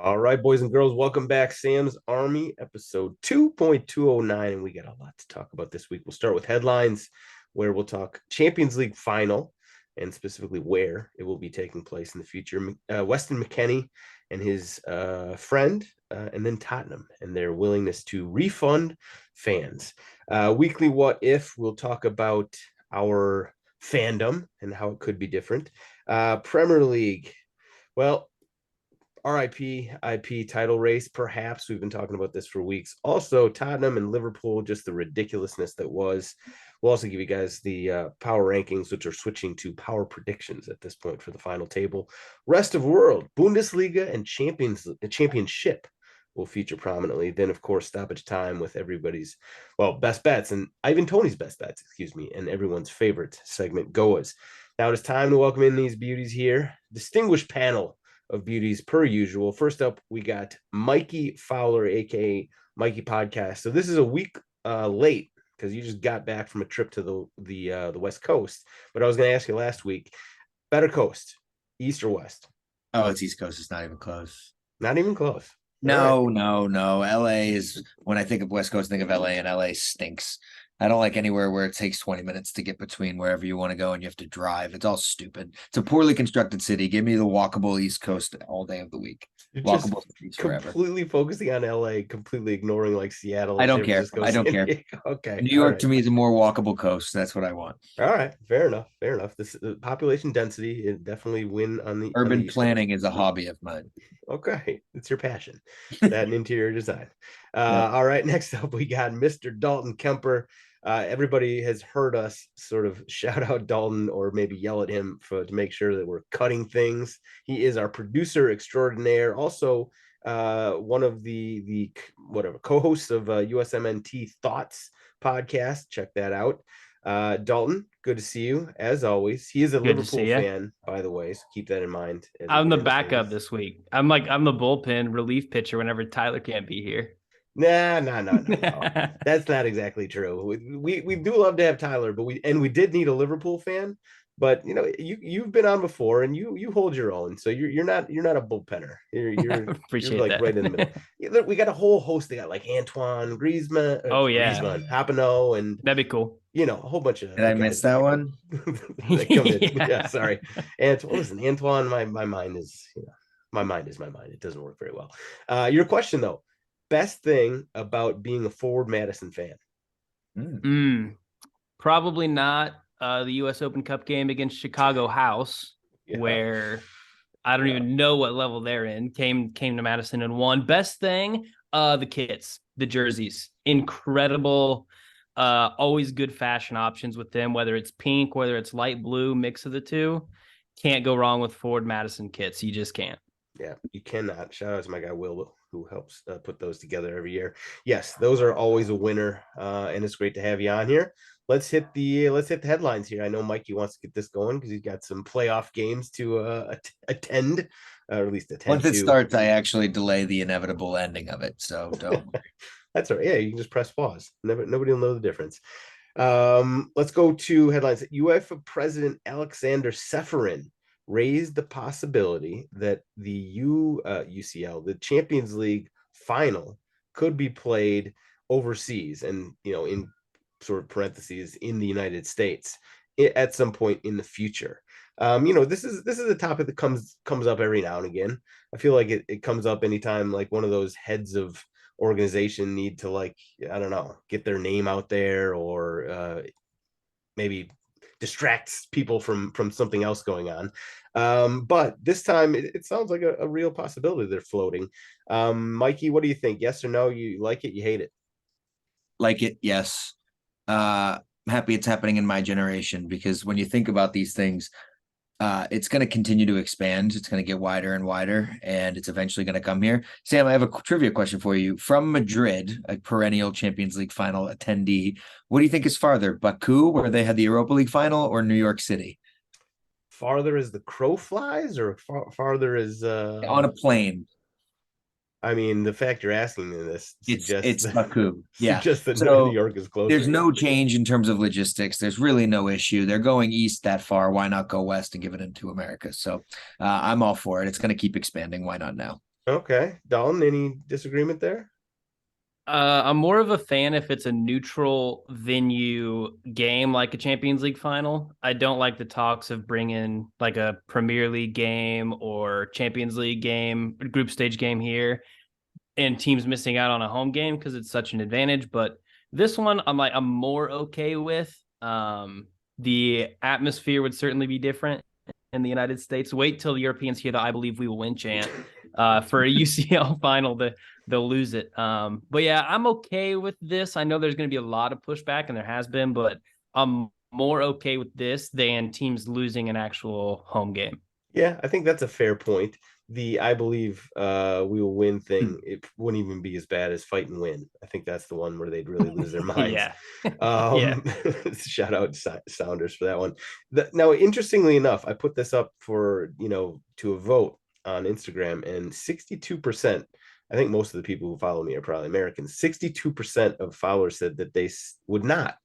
All right, boys and girls, welcome back. Sam's Army, episode 2.209. And we got a lot to talk about this week. We'll start with headlines, where we'll talk Champions League final and specifically where it will be taking place in the future. Weston McKennie and his friend, and then Tottenham and their willingness to refund fans. Weekly What If, we'll talk about our fandom and how it could be different. Premier League, well, RIP, IP title race, perhaps. We've been talking about this for weeks. Also, Tottenham and Liverpool, just the ridiculousness that was. We'll also give you guys the power rankings, which are switching to power predictions at this point for the final table. Rest of world, Bundesliga and championship will feature prominently. Then, of course, stoppage time with everybody's, best bets, and Ivan Toney's best bets, and everyone's favorite segment, GOAWs. Now it is time to welcome in these beauties here. Distinguished panel of beauties per usual. First up, we got Mikey Fowler, aka Mikey Podcast. So this is a week late because you just got back from a trip to the West Coast. But I was going to ask you last week, better coast, East or West? Oh, it's East Coast. It's not even close. Not even close. No. LA is, when I think of West Coast, I think of LA, and LA stinks. I don't like anywhere where it takes 20 minutes to get between wherever you want to go and you have to drive. It's all stupid. It's a poorly constructed city. Give me the walkable East Coast all day of the week. You're walkable just completely focusing on LA, completely ignoring like Seattle. I don't care. I don't care. Okay. New York to me is a more walkable coast. That's what I want. All right. Fair enough. This population density, it definitely win on the urban planning is a hobby of mine. Okay. It's your passion. That and interior design. All right. Next up, we got Mr. Dalton Kemper. Everybody has heard us sort of shout out Dalton or maybe yell at him to make sure that we're cutting things. He is our producer extraordinaire. Also, one of the co-hosts of USMNT Thoughts podcast. Check that out. Dalton, good to see you as always. He is a Liverpool fan, by the way, so keep that in mind. I'm the backup this week. I'm the bullpen relief pitcher whenever Tyler can't be here. No. That's not exactly true. We do love to have Tyler, but we did need a Liverpool fan. But you've been on before, and you hold your own. So you're not a bullpenner. You're like that. Right in the middle. We got a whole host. They got like Antoine Griezmann. Griezmann, Hapano, and that'd be cool. A whole bunch of. Did I miss that one? Yeah, sorry. Antoine. My mind is my mind. It doesn't work very well. Your question though. Best thing about being a forward Madison fan? Probably not the U.S. Open Cup game against Chicago House, where I don't even know what level they're in. Came to Madison and won. Best thing, the kits, the jerseys, incredible. Always good fashion options with them, whether it's pink, whether it's light blue, mix of the two. Can't go wrong with Forward Madison kits. You just can't. Yeah, you cannot. Shout out to my guy Will, who helps put those together every year. Yes, those are always a winner, and it's great to have you on here. Let's hit the headlines here. I know Mikey wants to get this going because he's got some playoff games to attend, or at least attend. Once it starts, I actually delay the inevitable ending of it. So don't. That's all right. Yeah, you can just press pause. Nobody will know the difference. Let's go to headlines. UEFA President Alexander Seferin raised the possibility that the UCL, the Champions League final, could be played overseas and in sort of parentheses in the United States at some point in the future. This is a topic that comes up every now and again. I feel like it comes up anytime like one of those heads of organization need to, like, I don't know, get their name out there or maybe distracts people from something else going on. But this time it sounds like a real possibility they're floating. Mikey, what do you think? Yes or no? You like it? You hate it? Like it, yes. Happy it's happening in my generation, because when you think about these things, it's going to continue to expand. It's going to get wider and wider, and it's eventually going to come here. Sam, I have a trivia question for you. From Madrid, a perennial Champions League final attendee, what do you think is farther, Baku, where they had the Europa League final, or New York City? Farther as the crow flies, or farther as on a plane? I mean, the fact you're asking me this it's Baku. Yeah, just that New York is closer. There's no change in terms of logistics. There's really no issue. They're going east that far. Why not go west and give it into America? So I'm all for it. It's going to keep expanding. Why not now? Okay. Dalton, any disagreement there? I'm more of a fan if it's a neutral venue game like a Champions League final. I don't like the talks of bringing like a Premier League game or Champions League game, group stage game here, and teams missing out on a home game because it's such an advantage. But this one, I'm more okay with. The atmosphere would certainly be different in the United States. Wait till the Europeans hear the "I believe we will win" chant for a UCL final. They'll lose it. But yeah, I'm okay with this. I know there's going to be a lot of pushback, and there has been, but I'm more okay with this than teams losing an actual home game. Yeah, I think that's a fair point. The "I believe we will win" thing, it wouldn't even be as bad as "fight and win." I think that's the one where they'd really lose their minds. Yeah. Yeah. Shout out Sounders for that one. Now, interestingly enough, I put this up for, to a vote on Instagram, and 62%, I think most of the people who follow me are probably Americans. 62% of followers said that they would not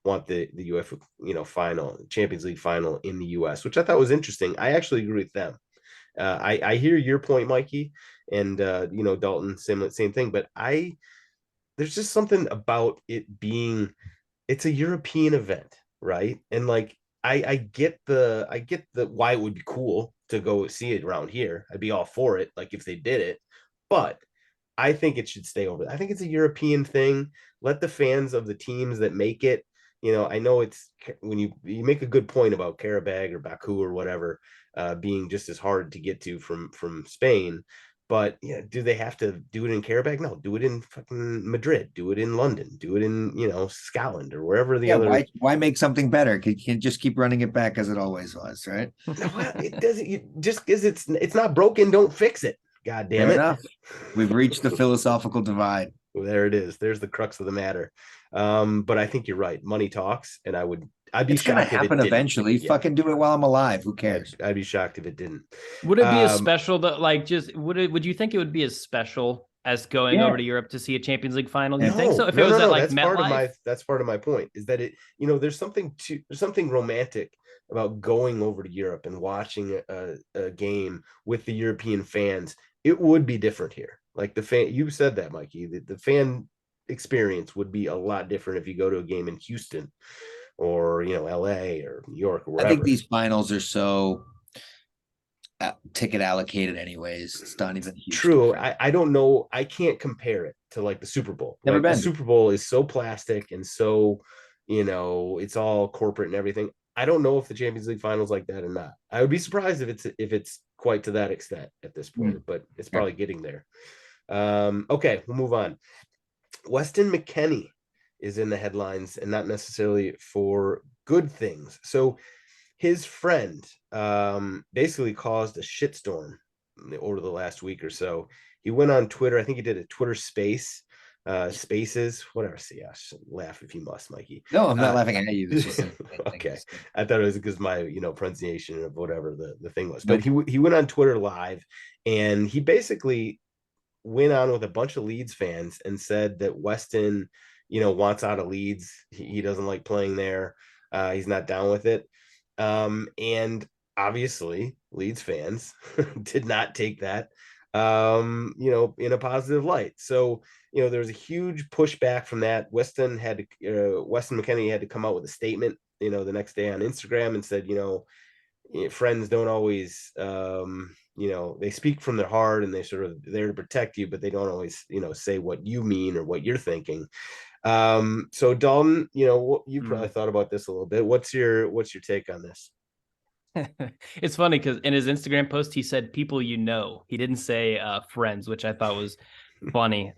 want the UEFA, final, Champions League final in the US, which I thought was interesting. I actually agree with them. I hear your point, Mikey, and Dalton, same thing. But there's just something about it being, it's a European event, right? And like I get the why it would be cool to go see it around here. I'd be all for it, like if they did it, but I think it should stay over. I think it's a European thing. Let the fans of the teams that make it. I know it's when you make a good point about Karabag or Baku or whatever being just as hard to get to from Spain. But yeah, do they have to do it in Karabag? No, do it in fucking Madrid. Do it in London. Do it in Scotland or wherever the other. Why make something better? You can just keep running it back as it always was, right? Well, it doesn't. Just because it's not broken, don't fix it. God damn it! Enough. We've reached the philosophical divide. Well, there it is. There's the crux of the matter. But I think you're right. Money talks, and I'd be it's gonna shocked happen if it eventually. didn't. Fucking do it while I'm alive. Who cares? I'd be shocked if it didn't. Would it be as special that would you think it would be as special as going over to Europe to see a Champions League final? You think so? If it was at like MetLife? That's part of my point, is that there's something romantic about going over to Europe and watching a game with the European fans. It would be different here. Like you said that, Mikey, the fan experience would be a lot different if you go to a game in Houston or LA or New York or wherever. I think these finals are so ticket allocated anyways. It's not even Houston. True. I don't know. I can't compare it to like the Super Bowl. Never been. The Super Bowl is so plastic and so it's all corporate and everything. I don't know if the Champions League finals like that or not. I would be surprised if it's quite to that extent at this point, but it's probably getting there. Okay, we'll move on. Weston McKennie is in the headlines, and not necessarily for good things. So his friend basically caused a shitstorm over the last week or so. He went on Twitter. I think he did a Twitter spaces, whatever. See, laugh if you must, Mikey. No, I'm not laughing at you. Okay. I thought it was because my pronunciation of whatever the thing was. But he went on Twitter live, and he basically went on with a bunch of Leeds fans and said that Weston wants out of Leeds. He doesn't like playing there. He's not down with it. And obviously Leeds fans did not take that in a positive light. So there was a huge pushback from that. Weston McKennie had to come out with a statement the next day on Instagram and said friends don't always they speak from their heart, and they sort of there to protect you, but they don't always say what you mean or what you're thinking. So Dalton, you probably thought about this a little bit. What's your take on this? It's funny because in his Instagram post he said people he didn't say friends, which I thought was funny.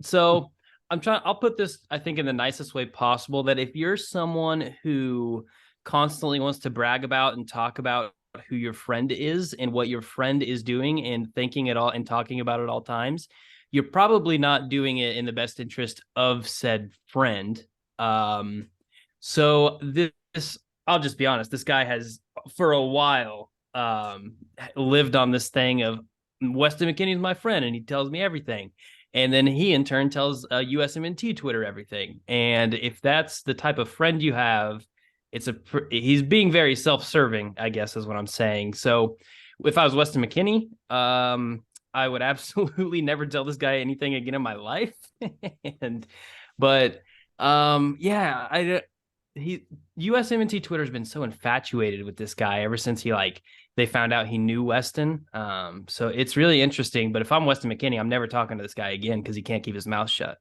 So I'll put this, I think, in the nicest way possible, that if you're someone who constantly wants to brag about and talk about who your friend is and what your friend is doing and thinking it all and talking about it at all times, you're probably not doing it in the best interest of said friend. So this, I'll just be honest, this guy has for a while lived on this thing of Weston McKennie is my friend and he tells me everything. And then he in turn tells USMNT Twitter everything. And if that's the type of friend you have, he's being very self-serving, I guess is what I'm saying. So if I was Weston McKennie, I would absolutely never tell this guy anything again in my life. But yeah, USMNT Twitter has been so infatuated with this guy ever since they found out he knew Weston. So it's really interesting. But if I'm Weston McKennie, I'm never talking to this guy again because he can't keep his mouth shut.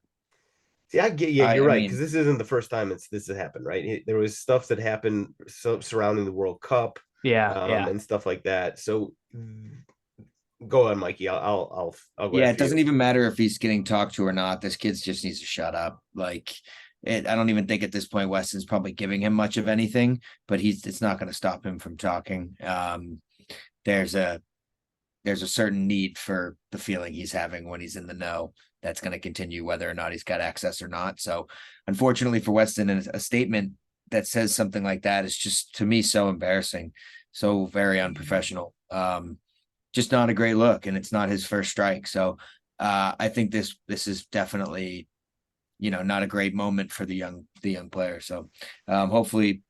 See, I get, yeah, you're right, because this isn't the first time this has happened, right? There was stuff that happened surrounding the World Cup, and stuff like that. So go on, Mikey. I'll go. Yeah, it doesn't even matter if he's getting talked to or not. This kid just needs to shut up. Like, I don't even think at this point Weston's probably giving him much of anything, but it's not going to stop him from talking. There's a certain need for the feeling he's having when he's in the know. That's going to continue whether or not he's got access or not. So unfortunately for Weston, a statement that says something like that is just, to me, so embarrassing, so very unprofessional. Just not a great look, and it's not his first strike. So I think this is definitely, not a great moment for the young player. So hopefully,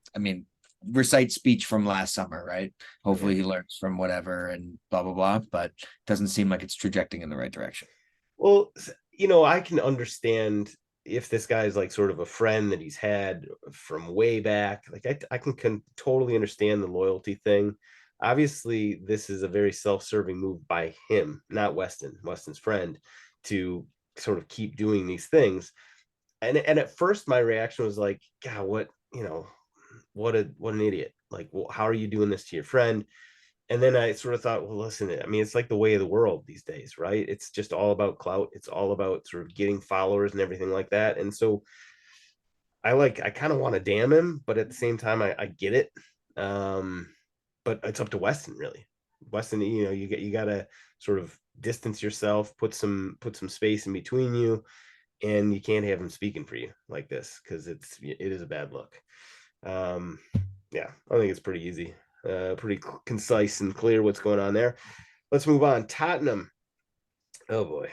recite speech from last summer, right? Hopefully he learns from whatever and blah, blah, blah, but it doesn't seem like it's trajecting in the right direction. Well, I can understand if this guy is like sort of a friend that he's had from way back. Like I can totally understand the loyalty thing. Obviously, this is a very self-serving move by him, not Weston's friend, to sort of keep doing these things. And at first my reaction was like, God, what an idiot. Like, well, how are you doing this to your friend? And then I sort of thought, well, listen, it's like the way of the world these days, right? It's just all about clout. It's all about sort of getting followers and everything like that. And so I kind of want to damn him, but at the same time, I get it. But it's up to Weston, really. Weston, you got to sort of distance yourself, put some space in between you, and you can't have him speaking for you like this, because it is a bad look. Yeah, I think it's pretty easy. Pretty concise and clear what's going on there. Let's move on. Tottenham. Oh boy.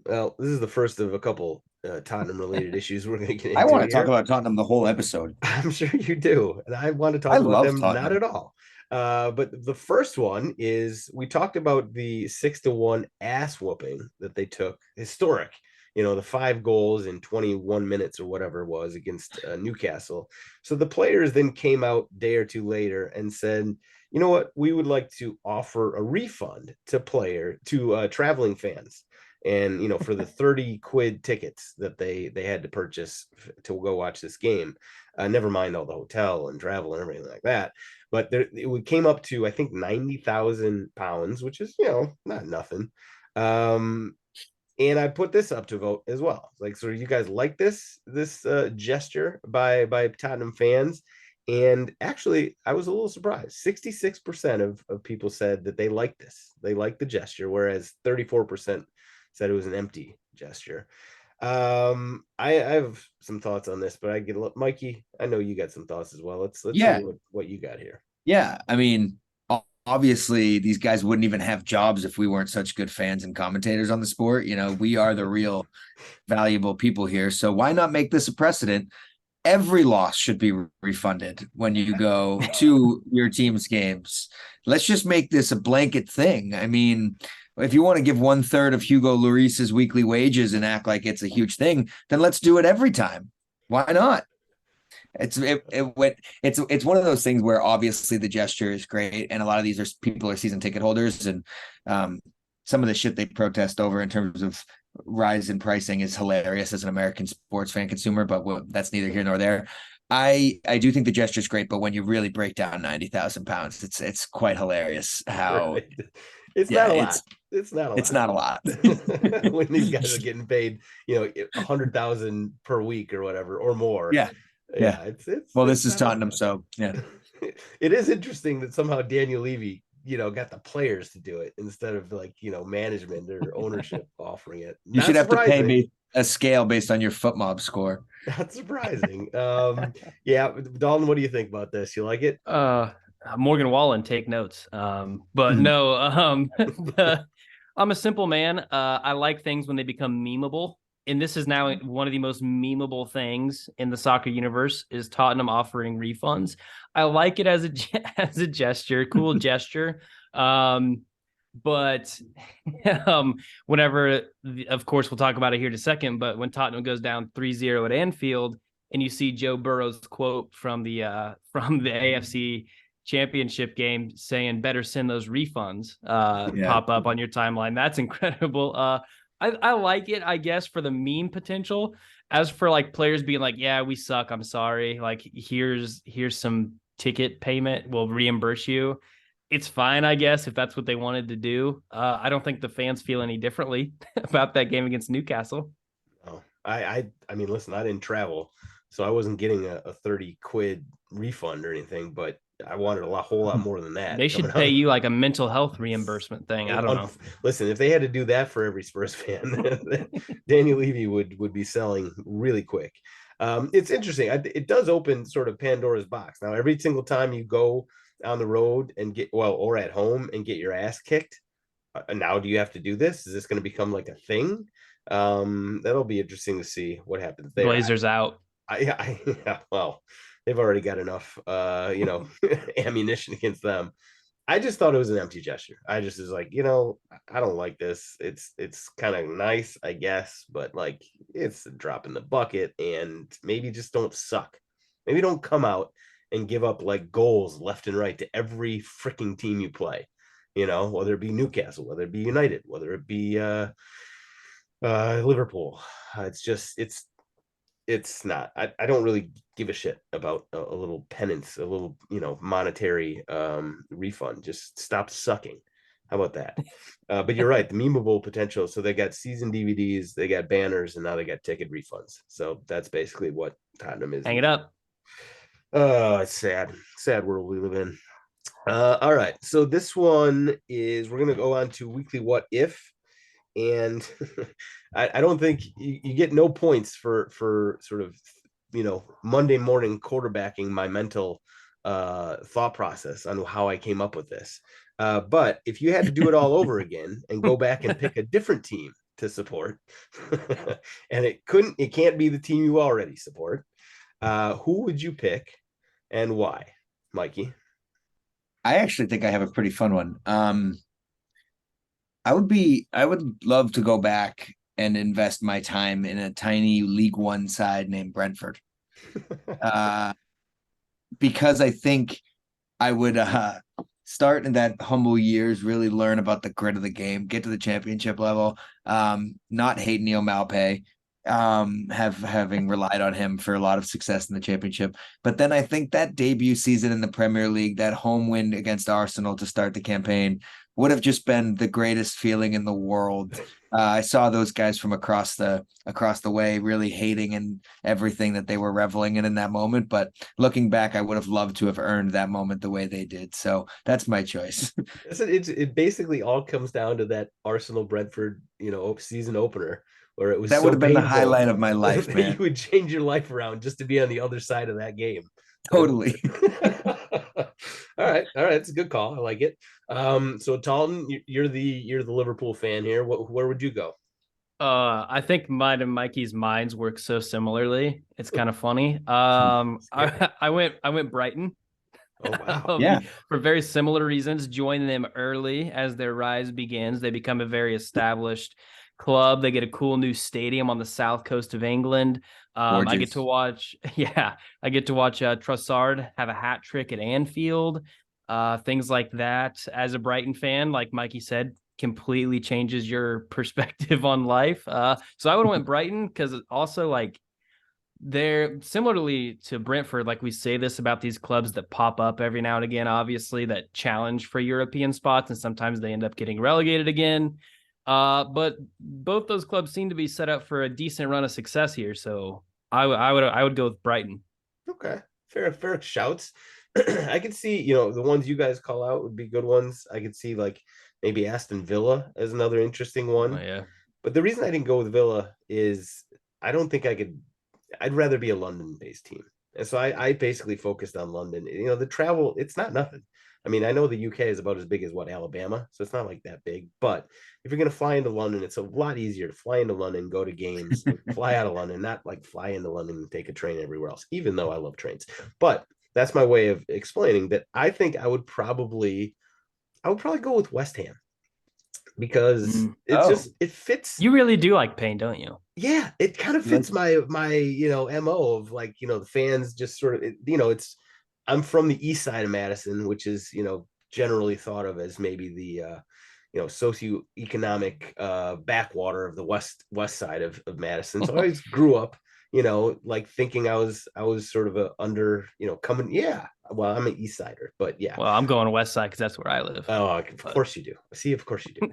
Well, this is the first of a couple Tottenham related issues we're going to get into. I want to talk about Tottenham the whole episode. I'm sure you do, and I want to talk about them Tottenham. Not at all. But the first one is, we talked about the 6-1 ass whooping that they took. Historic. The 5 goals in 21 minutes or whatever it was against Newcastle. So the players then came out a day or two later and said, you know what, we would like to offer a refund to traveling fans. And, for the 30 quid tickets that they had to purchase to go watch this game, never mind all the hotel and travel and everything like that. But it came up to, I think, £90,000, which is, not nothing. And I put this up to vote as well. Like, so you guys like this gesture by Tottenham fans? And actually, I was a little surprised. 66% of people said that they like this. They like the gesture, whereas 34% said it was an empty gesture. I have some thoughts on this, but Mikey, I know you got some thoughts as well. Let's see what you got here. Yeah, obviously these guys wouldn't even have jobs if we weren't such good fans and commentators on the sport. We are the real valuable people here. So why not make this a precedent? Every loss should be refunded when you go to your team's games. Let's just make this a blanket thing. If you want to give 1/3 of Hugo Lloris's weekly wages and act like it's a huge thing, then let's do it every time. Why not? It's one of those things where obviously the gesture is great, and a lot of these people are season ticket holders, and some of the shit they protest over in terms of rise in pricing is hilarious as an American sports fan consumer, but that's neither here nor there. I do think the gesture is great, but when you really break down £90,000, it's quite hilarious how right. It's not a lot. It's not a lot when these guys are getting paid, 100,000 per week or whatever or more. Yeah. This is Tottenham, so yeah. It is interesting that somehow Daniel Levy, got the players to do it instead of management or ownership offering it. You should have to pay me a scale based on your FootMob score. Not surprising. Yeah, Dalton, what do you think about this? You like it? Morgan Wallen, take notes. But no, I'm a simple man. I like things when they become memeable. And this is now one of the most memeable things in the soccer universe is Tottenham offering refunds. I like it as a gesture, cool gesture. But whenever, of course, we'll talk about it here in a second, but when Tottenham goes down 3-0 at Anfield and you see Joe Burrow's quote from the AFC championship game saying better send those refunds pop up on your timeline, that's incredible. I like it, I guess, for the meme potential. As for like players being like, yeah, we suck, I'm sorry, like here's some ticket payment, we'll reimburse you. It's fine, I guess, if that's what they wanted to do. I don't think the fans feel any differently about that game against Newcastle. Oh, I mean, listen, I didn't travel, so I wasn't getting a 30 quid refund or anything, but I wanted a whole lot more than that. They should pay you like a mental health reimbursement thing. I don't know. Listen, if they had to do that for every Spurs fan, Danny Levy would be selling really quick. It's interesting. It does open sort of Pandora's box. Now, every single time you go on the road and or at home and get your ass kicked, now do you have to do this? Is this going to become like a thing? That'll be interesting to see what happens there. Blazers out. Yeah, well, they've already got enough, ammunition against them. I just thought it was an empty gesture. I just was like, I don't like this. It's kind of nice, I guess, but like it's a drop in the bucket, and maybe just don't suck. Maybe don't come out and give up like goals left and right to every freaking team you play, whether it be Newcastle, whether it be United, whether it be Liverpool. It's not. I don't really give a shit about a little penance, a little, monetary refund. Just stop sucking. How about that? But you're right, the memeable potential. So they got season DVDs, they got banners, and now they got ticket refunds. So that's basically what Tottenham is. Hang it up. It's sad world we live in. All right, so this one is, we're gonna go on to weekly what if, and I don't think you get no points for sort of Monday morning quarterbacking my mental thought process on how I came up with this. But if you had to do it all over again and go back and pick a different team to support, and it can't be the team you already support, who would you pick and why, Mikey? I actually think I have a pretty fun one. I would love to go back and invest my time in a tiny League One side named Brentford. Because I think I would start in that humble years, really learn about the grit of the game, get to the championship level, not hate Neil Maupay, having relied on him for a lot of success in the championship. But then I think that debut season in the Premier League, that home win against Arsenal to start the campaign, would have just been the greatest feeling in the world. I saw those guys from across the way really hating and everything that they were reveling in that moment. But looking back, I would have loved to have earned that moment the way they did. So that's my choice. It basically all comes down to that Arsenal Brentford, season opener, where it was that so would have been the painful highlight of my life, man. You would change your life around just to be on the other side of that game. Totally. All right. It's a good call. I like it. So Talton, you're the Liverpool fan here. Where would you go? I think mine and Mikey's minds work so similarly. It's kind of funny. I went Brighton. Oh wow. Yeah. For very similar reasons. Join them early as their rise begins. They become a very established club. They get a cool new stadium on the south coast of England. I get to watch Trossard have a hat trick at Anfield. Things like that. As a Brighton fan, like Mikey said, completely changes your perspective on life. So I would have went Brighton because also like they're similarly to Brentford. Like we say this about these clubs that pop up every now and again, obviously that challenge for European spots, and sometimes they end up getting relegated again. But both those clubs seem to be set up for a decent run of success here. So I would go with Brighton. Okay. Fair shouts. I could see, the ones you guys call out would be good ones. I could see like maybe Aston Villa as another interesting one. Oh, yeah. But the reason I didn't go with Villa is I don't think I'd rather be a London-based team. And so I basically focused on London. The travel, it's not nothing. I mean, I know the UK is about as big as Alabama, so it's not like that big. But if you're going to fly into London, it's a lot easier to fly into London, go to games, fly out of London, not like fly into London and take a train everywhere else, even though I love trains. But that's my way of explaining that I think I would probably go with West Ham. because it fits. You really do like pain, don't you? Yeah, it kind of fits my MO of like, the fans just sort of, I'm from the east side of Madison, which is, generally thought of as maybe the socioeconomic backwater of the west side of Madison. So I always grew up, like thinking I was sort of a under, coming. Yeah, well, I'm an east sider, but yeah. Well, I'm going west side because that's where I live. Oh, of course you do. See, of course you do.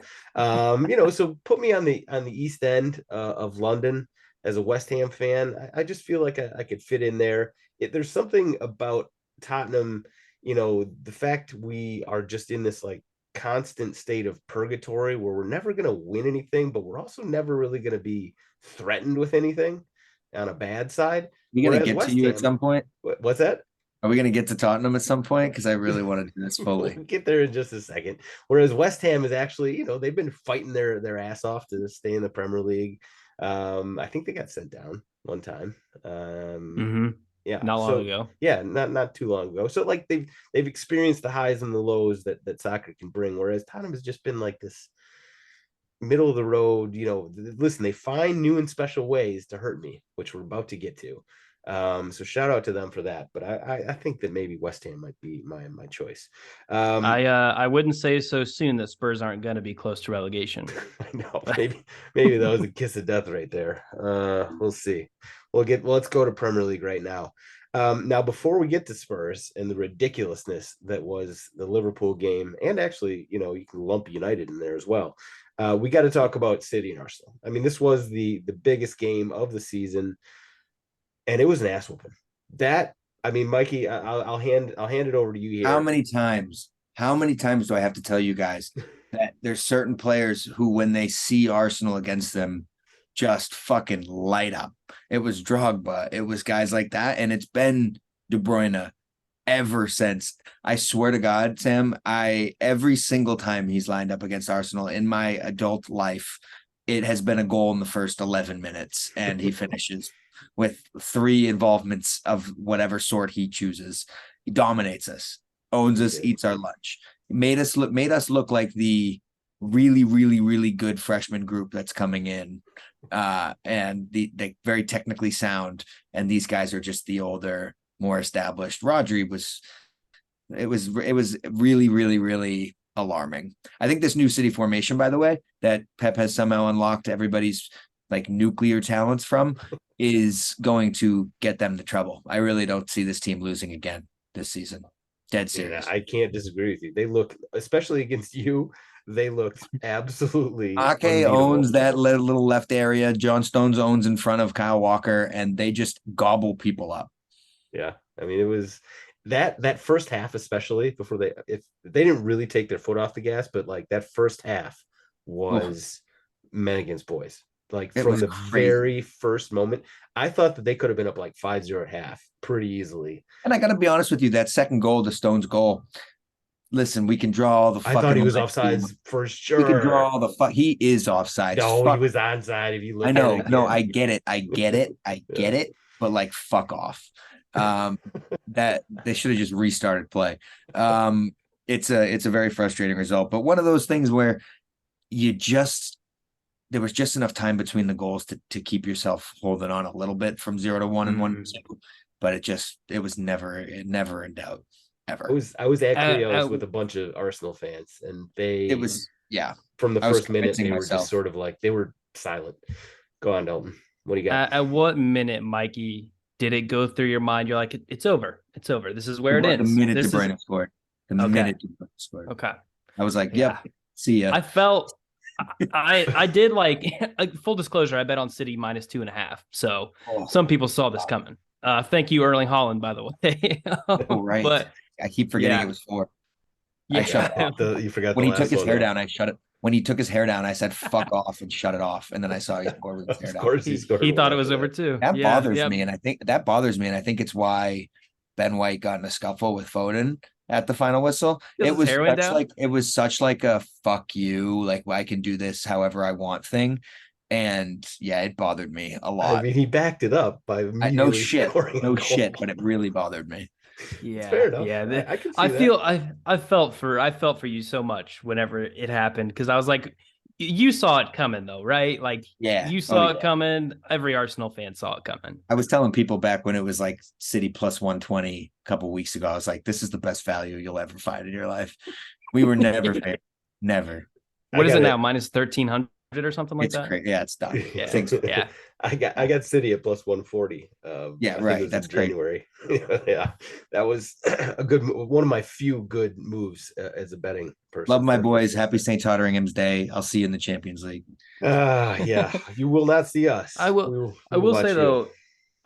So put me on the east end of London as a West Ham fan. I just feel like I could fit in there. There's something about Tottenham, the fact we are just in this like constant state of purgatory where we're never going to win anything, but we're also never really going to be threatened with anything on a bad side. We're going to get to you at some point. What's that? Are we going to get to Tottenham at some point? Because I really want to do this fully. We'll get there in just a second. Whereas West Ham is actually, they've been fighting their ass off to stay in the Premier League. I think they got sent down one time. Yeah, not long ago. Yeah, not too long ago. So like they've experienced the highs and the lows that soccer can bring. Whereas Tottenham has just been like this middle of the road. Listen, they find new and special ways to hurt me, which we're about to get to. So shout out to them for that. But I think that maybe West Ham might be my choice. I wouldn't say so soon that Spurs aren't going to be close to relegation. I know, maybe that was a kiss of death right there. We'll see. Let's go to Premier League right now. Now, before we get to Spurs and the ridiculousness that was the Liverpool game, and actually, you can lump United in there as well. We got to talk about City and Arsenal. I mean, this was the biggest game of the season. And it was an ass whooping. Mikey, I'll hand it over to you here. How many times do I have to tell you guys that there's certain players who, when they see Arsenal against them, just fucking light up? It was Drogba. It was guys like that. And it's been De Bruyne ever since. I swear to God, Sam, every single time he's lined up against Arsenal in my adult life, it has been a goal in the first 11 minutes, and he finishes with 3 involvements of whatever sort he chooses. He dominates us, owns us, eats our lunch. Made us look like the really, really, really good freshman group that's coming in, and the very technically sound. And these guys are just the older, more established. Rodri was really, really, really alarming. I think this new City formation, by the way, that Pep has somehow unlocked everybody's like nuclear talents from, is going to get them to trouble. I really don't see this team losing again this season. Dead serious. Yeah, I can't disagree with you. They look, especially against you, they looked absolutely. Ake owns that little left area. John Stones owns in front of Kyle Walker, and they just gobble people up. Yeah, I mean, it was that first half, especially before they didn't really take their foot off the gas, but like that first half was men against boys. Like from the very first moment, I thought that they could have been up like 5-0 at half pretty easily. And I got to be honest with you, that second goal, the Stones goal. Listen, we can draw all the fucking. I thought he was offsides for sure. We can draw all the fuck. He is offside. No, he was onside. If you look, I know. No, I get it. I get it. But like, fuck off. That they should have just restarted play. It's a very frustrating result, but one of those things where there was just enough time between the goals to keep yourself holding on a little bit from 0-1 and 1-2, but it was never in doubt ever. I was at Creo's with a bunch of Arsenal fans, and from the first minute they were just sort of like, they were silent. Go on, Dalton. What do you got? At what minute, Mikey, did it go through your mind? You're like, it's over. It's over. This is where it ends. The minute De Bruyne scored. Okay. I was like, yep, see ya. I felt I did like full disclosure, I bet on City -2.5. So some people saw this coming. Thank you, Erling Haaland, by the way. Right. But I keep forgetting it was 4. Yeah. I shut it off. You forgot when he took his hair down, I shut it. When he took his hair down, I said "fuck off" and shut it off. And then I saw he scored with his hair down. Of course, he thought it was over too. That bothers me, and I think it's why Ben White got in a scuffle with Foden at the final whistle. It was such like a fuck you, like I can do this however I want thing. And yeah, it bothered me a lot. I mean, he backed it up by no shit, but it really bothered me. Yeah, fair enough. Yeah, I felt for you so much whenever it happened, because I was like, You saw it coming though, right? Like Yeah. you saw it coming. Every Arsenal fan saw it coming. I was telling people back when it was like City plus 120 a couple weeks ago, I was like, this is the best value you'll ever find in your life. We were never favored. Never. What is it now? Minus 1,300 or something like It's that? great. Yeah, it's done. Yeah. I got City at plus 140. Yeah, I right. think it was That's in January. Yeah, that was a good one of my few good moves as a betting person. Love my boys. Happy St. Totteringham's Day. I'll see you in the Champions League. Yeah, you will not see us. I will say though,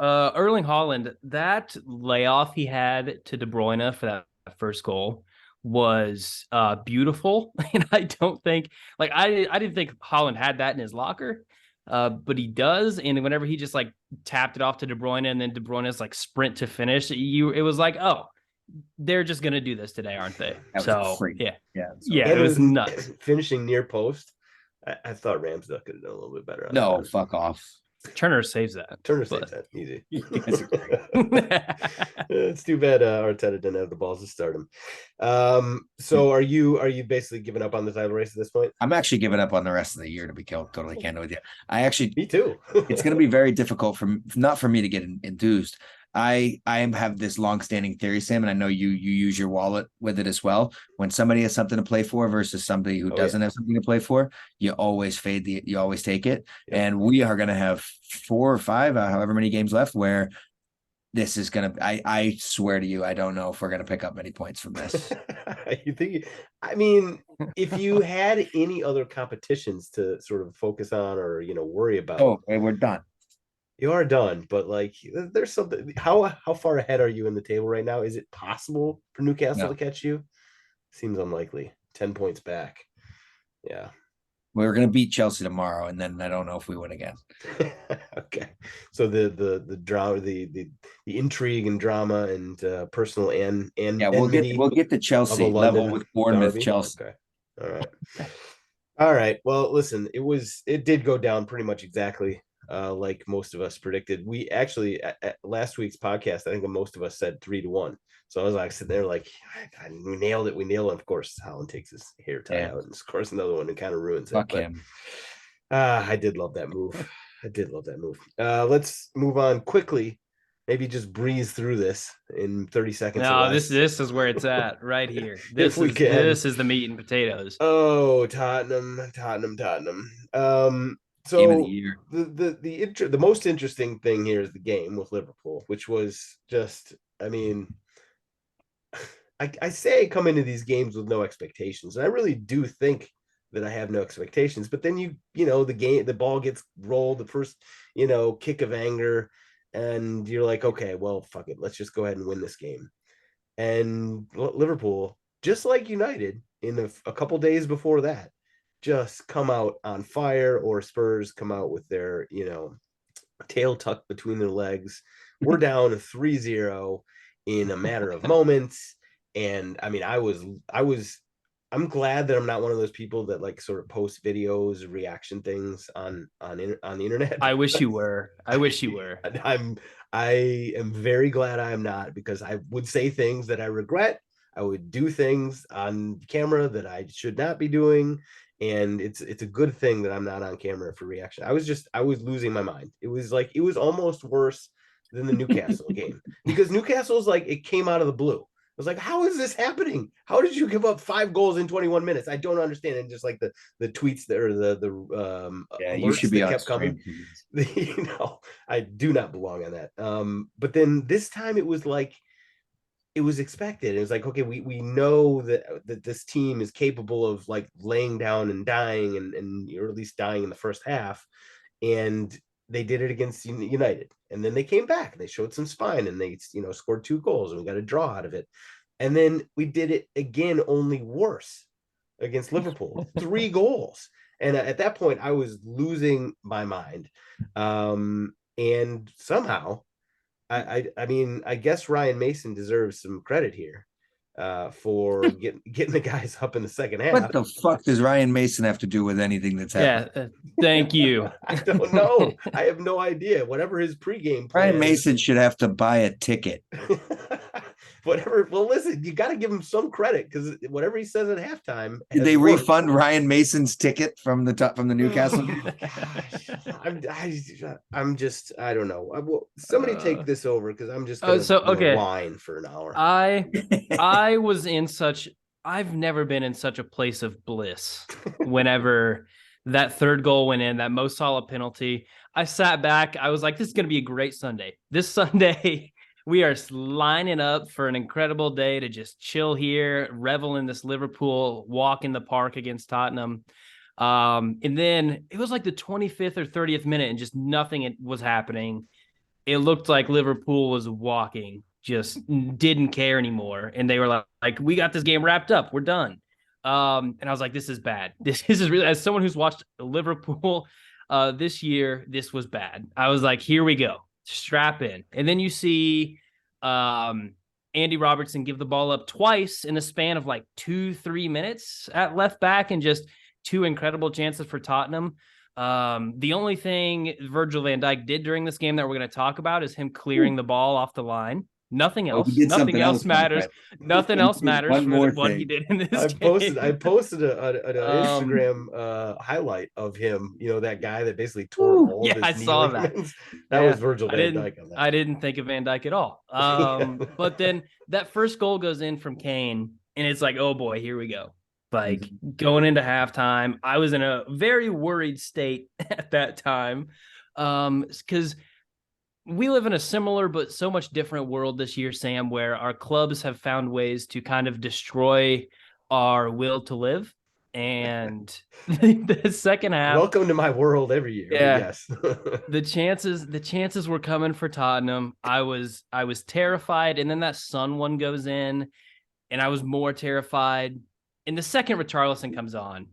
Erling Haaland, that layoff he had to De Bruyne for that first goal was beautiful. And I don't think I didn't think Haaland had that in his locker. But he does, and whenever he just like tapped it off to De Bruyne and then De Bruyne's like sprint to finish, it was like, oh, they're just gonna do this today, aren't they? So yeah, it was nuts. Finishing near post. I thought Ramsdale could have done a little bit better. No, fuck off. Turner saves that. Saves that easy. It's too bad Arteta didn't have the balls to start him. So are you basically giving up on the title race at this point? I'm actually giving up on the rest of the year, to be totally candid with you. Me too. It's going to be very difficult not for me to get enthused. I have this long-standing theory, Sam, and I know you use your wallet with it as well. When somebody has something to play for versus somebody who doesn't have something to play for, you always you always take it. Yeah. And we are going to have 4 or 5, however many games left, where this is going to, I swear to you, I don't know if we're going to pick up many points from this. You think, I mean, if you had any other competitions to sort of focus on or, worry about. We're done. You are done, but like there's something. How far ahead are you in the table right now? Is it possible for Newcastle to catch you? Seems unlikely. 10 points back. Yeah. We're gonna beat Chelsea tomorrow, and then I don't know if we win again. Okay. So the drama, the intrigue and drama and personal and we'll get the Chelsea level with Bournemouth, Derby. Chelsea. Okay. All right. Well, listen, it did go down pretty much exactly like most of us predicted. We actually at last week's podcast, I think most of us said 3-1. So I was like sitting there like, we nailed it. Of course, Haaland takes his hair tie out and scores another one and kind of ruins it. Fuck him. I did love that move. Let's move on quickly. Maybe just breeze through this in 30 seconds. No, this is where it's at right here. This is the meat and potatoes. Oh, Tottenham. So game of the year. The most interesting thing here is the game with Liverpool, which was just, I mean, I say I come into these games with no expectations, and I really do think that I have no expectations. But then the ball gets rolled, the first kick of anger, and you're like, okay, well, fuck it, let's just go ahead and win this game. And Liverpool, just like United in a couple days before that, just come out on fire, or Spurs come out with their tail tucked between their legs. We're down 3-0 in a matter of moments. And I mean, I'm glad that I'm not one of those people that like sort of post videos, reaction things on the internet. I wish you were. I am very glad I am not, because I would say things that I regret. I would do things on camera that I should not be doing. And it's a good thing that I'm not on camera for reaction. I was losing my mind. It was almost worse than the Newcastle game, because Newcastle's like, it came out of the blue. I was like, how is this happening? How did you give up 5 goals in 21 minutes? I don't understand. And just like the tweets that, or you should be kept coming. I do not belong on that. But then this time it was like, it was expected. It was like, okay, we know that this team is capable of like laying down and dying and or at least dying in the first half. And they did it against United. And then they came back and they showed some spine, and they, scored 2 goals, and we got a draw out of it. And then we did it again, only worse, against Liverpool, 3 goals. And at that point I was losing my mind. And somehow I mean, I guess Ryan Mason deserves some credit here for getting the guys up in the second half. What the fuck does Ryan Mason have to do with anything that's happening? Thank you. I don't know. I have no idea. Whatever his pregame plan. Ryan Mason should have to buy a ticket. whatever. Well, listen, you got to give him some credit because whatever he says at halftime. Did they refund Ryan Mason's ticket from the Newcastle game? Oh, gosh, I'm just, I don't know. Somebody take this over because I'm just gonna whine for an hour. I was in I've never been in such a place of bliss whenever that third goal went in, that Mo Salah penalty. I sat back. I was like, this is going to be a great Sunday. This Sunday, we are lining up for an incredible day to just chill here, revel in this Liverpool walk in the park against Tottenham. And then it was like the 25th or 30th minute and just nothing was happening. It looked like Liverpool was walking, just didn't care anymore. And they were like, we got this game wrapped up. We're done. And I was like, this is bad. This is really, as someone who's watched Liverpool this year, this was bad. I was like, here we go. Strap in. And then you see Andy Robertson give the ball up twice in the span of like 2-3 minutes at left back, and just two incredible chances for Tottenham. The only thing Virgil van Dijk did during this game that we're going to talk about is him clearing the ball off the line. Nothing else. Nothing else matters. Nothing else matters for what he did in this game. I posted an Instagram highlight of him. You know, that guy that basically tore all of his I saw ligaments. That was Virgil van Dijk on that. I didn't think of Van Dijk at all. But then that first goal goes in from Kane, and it's like, oh boy, here we go. Like going into halftime, I was in a very worried state at that time, because we live in a similar but so much different world this year, Sam, where our clubs have found ways to kind of destroy our will to live. And the second half. Welcome to my world every year. Yeah. Yes. the chances were coming for Tottenham. I was terrified. And then that Son one goes in, and I was more terrified. And the second Richarlison comes on.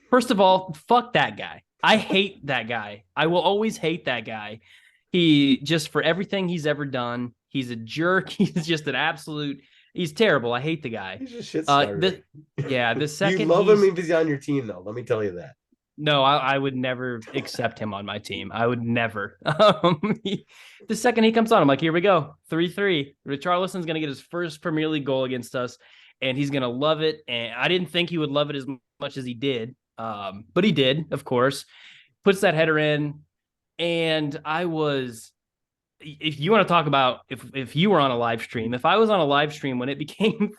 First of all, fuck that guy. I hate that guy. I will always hate that guy. He just, for everything he's ever done, he's a jerk. He's just an absolute, he's terrible. I hate the guy. He's just shit starter. The second you love him if he's on your team, though. Let me tell you that. No, I would never accept him on my team. I would never. The second he comes on, I'm like, here we go. 3-3. Richarlison's going to get his first Premier League goal against us, and he's going to love it. And I didn't think he would love it as much as he did. But he did, of course. Puts that header in. And I was, if you want to talk about if you were on a live stream, if I was on a live stream when it became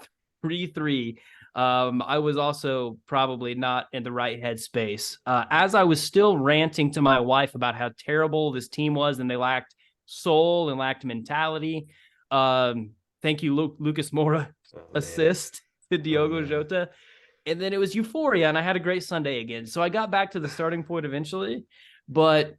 3-3, I was also probably not in the right headspace. As I was still ranting to my wife about how terrible this team was and they lacked soul and lacked mentality. Thank you, Lucas Moura assist to Diogo Jota. And then it was euphoria, and I had a great Sunday again. So I got back to the starting point eventually, but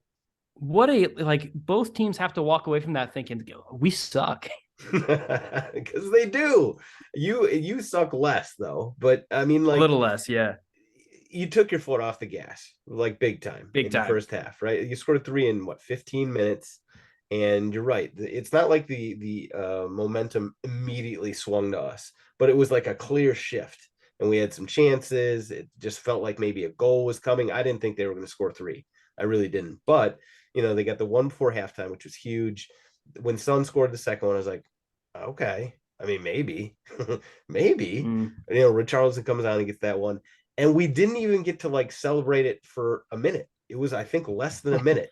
both teams have to walk away from that thinking, we suck. Because they do. You suck less though, but I mean, like a little less. Yeah, you took your foot off the gas, like big time in the first half, right? You scored 3 in 15 minutes, and you're right. It's not like the momentum immediately swung to us, but it was like a clear shift, and we had some chances. It just felt like maybe a goal was coming. I didn't think they were going to score 3. I really didn't, but you know, they got the 1 before halftime, which was huge. When Son scored the second one, I was like, okay. I mean, maybe. You know, Richarlison comes on and gets that one. And we didn't even get to like celebrate it for a minute. It was, I think, less than a minute.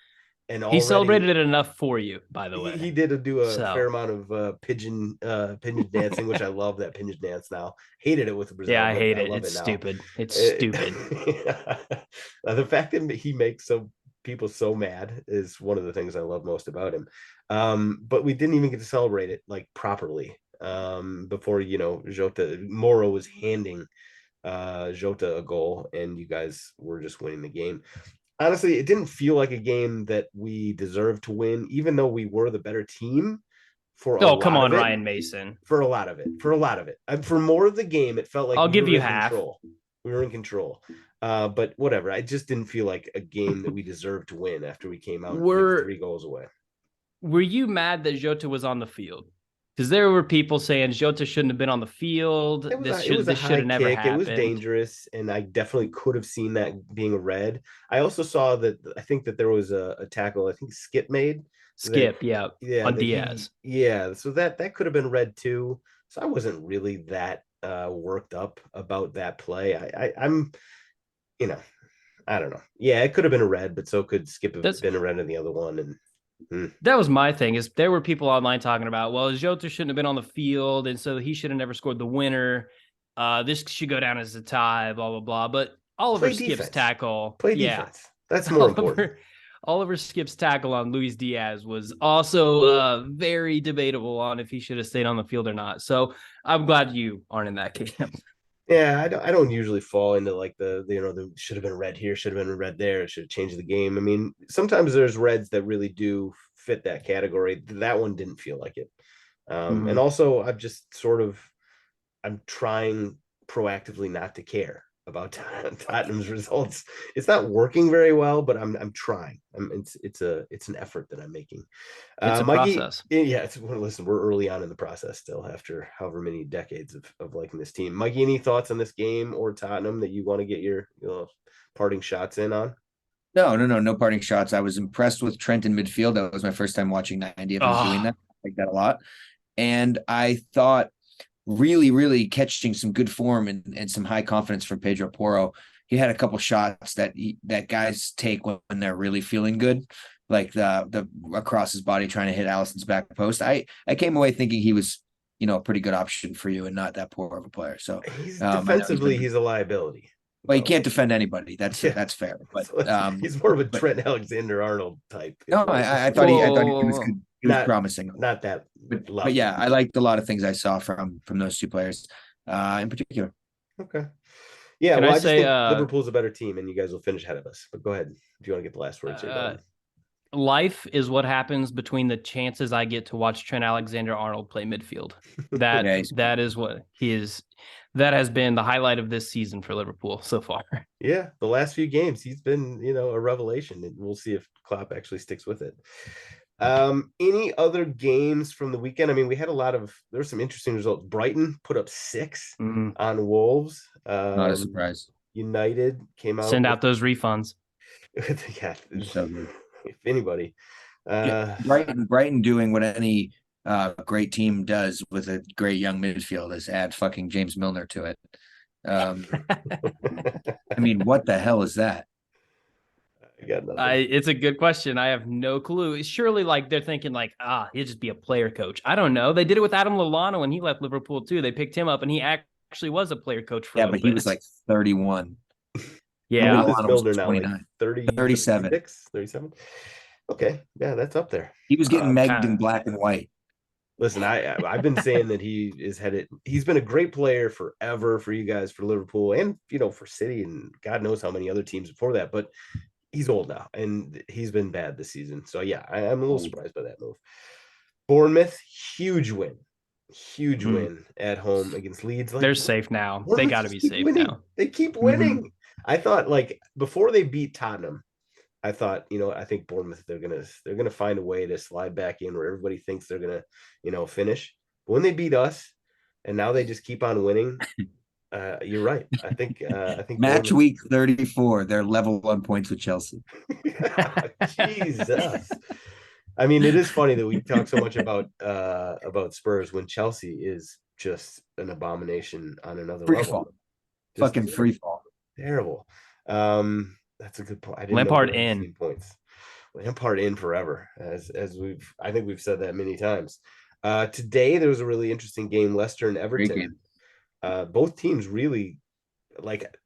And already, he celebrated it enough for you, by the way. He did do a fair amount of pigeon dancing, which I love that pigeon dance now. Hated it with Brazil. Yeah, I hate it. It's stupid. It's stupid. The fact that he makes people so mad is one of the things I love most about him. But we didn't even get to celebrate it like properly before, you know, Moro was handing Jota a goal, and you guys were just winning the game. Honestly, it didn't feel like a game that we deserved to win, even though we were the better team. Come on, Ryan Mason. For a lot of it. For more of the game, it felt like I'll give you half. We were in control. But whatever. I just didn't feel like a game that we deserved to win after we came out 3 goals away. Were you mad that Jota was on the field? Because there were people saying Jota shouldn't have been on the field. This should have never happened. It was dangerous, and I definitely could have seen that being a red. I also saw that I think that there was a tackle. I think Skip made. On Diaz. So that could have been red too. So I wasn't really that worked up about that play. I'm, you know, I don't know. Yeah, it could have been a red, but so could Skip have been a red in the other one. And that was my thing. Is there were people online talking about, well, Jota shouldn't have been on the field, and so he should have never scored the winner. This should go down as a tie, blah blah blah. But Oliver Skip's tackle, play defense. That's more important. Oliver Skip's tackle on Luis Diaz was also very debatable on if he should have stayed on the field or not. So I'm glad you aren't in that camp. Yeah, I don't usually fall into like the should have been a red here, should have been a red there, it should have changed the game. I mean, sometimes there's reds that really do fit that category. That one didn't feel like it. And also I'm trying proactively not to care about Tottenham's results. It's not working very well, but I'm trying. It's an effort that I'm making. It's a Mikey, process. Yeah, listen, we're early on in the process still after however many decades of liking this team. Mikey, any thoughts on this game or Tottenham that you want to get your parting shots in on? No parting shots. I was impressed with Trent in midfield. That was my first time watching 90 of him doing that. I like that a lot. And I thought really catching some good form and some high confidence from Pedro Porro. He had a couple shots that guys take when they're really feeling good, like the across his body trying to hit Allison's back post. I came away thinking he was, a pretty good option for you and not that poor of a player. So he's defensively, he's a liability. Well, he can't defend anybody. That's fair. But he's more of a Trent Alexander-Arnold type. No, I thought he was good. He was promising. Not that, but yeah, I liked a lot of things I saw from those two players, in particular. Okay. Yeah, I just think Liverpool's a better team, and you guys will finish ahead of us. But go ahead. Do you want to get the last words here? Life is what happens between the chances I get to watch Trent Alexander-Arnold play midfield. That is what he is. That has been the highlight of this season for Liverpool so far. Yeah, the last few games, he's been, a revelation, and we'll see if Klopp actually sticks with it. Any other games from the weekend? I mean, there were some interesting results. Brighton put up 6 on Wolves. Not a surprise. United came out. Send out those refunds. Yeah, if anybody. Brighton doing what any great team does with a great young midfield is add fucking James Milner to it. I mean, what the hell is that? It's a good question. I have no clue. Surely, they're thinking he'll just be a player coach. I don't know. They did it with Adam Lallana when he left Liverpool too. They picked him up, and he actually was a player coach for. Yeah, but he was 31. Yeah, Milner now 37. 37. Okay, yeah, that's up there. He was getting megged in black and white. Listen, I've been saying that he is headed. He's been a great player forever for you guys, for Liverpool, and for City, and God knows how many other teams before that. But he's old now, and he's been bad this season. So yeah, I'm a little surprised by that move. Bournemouth, huge win at home against Leeds. They're safe now. Bournemouth, they got to be safe now. They keep winning. I thought before they beat Tottenham, I thought, I think Bournemouth, they're gonna find a way to slide back in where everybody thinks they're gonna, finish. But when they beat us, and now they just keep on winning. You're right. I think match week 34, they're level 1 points with Chelsea. Jesus. I mean, it is funny that we talk so much about Spurs when Chelsea is just an abomination on another level. Fucking free fall. Terrible. That's a good point. I didn't Lampard know in. Points. Lampard in forever, as I think we've said that many times. Today there was a really interesting game, Leicester and Everton. Both teams really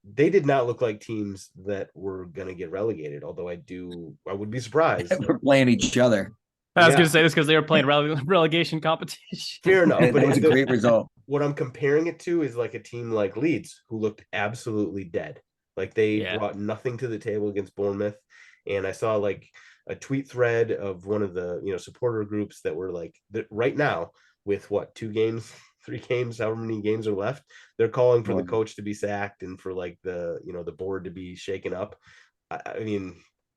they did not look like teams that were gonna get relegated, although I would be surprised. We're playing each other. I was gonna say this because they were playing relegation competition. Fair enough, but it was a great result. What I'm comparing it to is a team like Leeds, who looked absolutely dead. They brought nothing to the table against Bournemouth. And I saw a tweet thread of one of the supporter groups that were right now with 2 games, 3 games, however many games are left, they're calling for the coach to be sacked and for the board to be shaken up. I mean,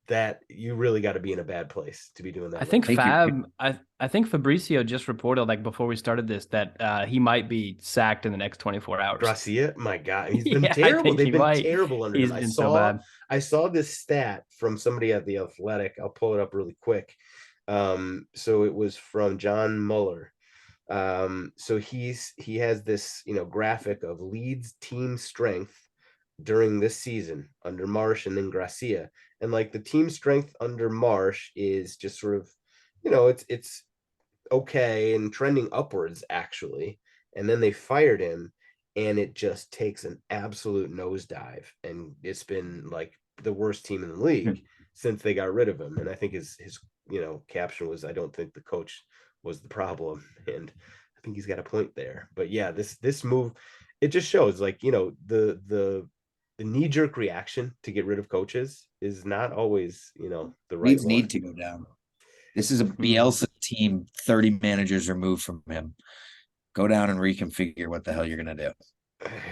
that you really got to be in a bad place to be doing that. I think I think Fabrizio just reported before we started this that he might be sacked in the next 24 hours. Garcia, my God, he's been terrible. They've been terrible under him. I saw this stat from somebody at The Athletic. I'll pull it up really quick. So it was from John Muller. So he has this, graphic of Leeds team strength during this season under Marsh and then Gracia. And like the team strength under Marsh is just sort of, it's okay and trending upwards actually. And then they fired him and it just takes an absolute nosedive. And it's been like the worst team in the league since they got rid of him. And I think his caption was, I don't think the coach was the problem. And I think he's got a point there. But yeah, this move, it just shows like, the knee-jerk reaction to get rid of coaches is not always, the right Leeds one. need to go down. This is a Bielsa team 30 managers removed from him. Go down and reconfigure what the hell you're gonna do.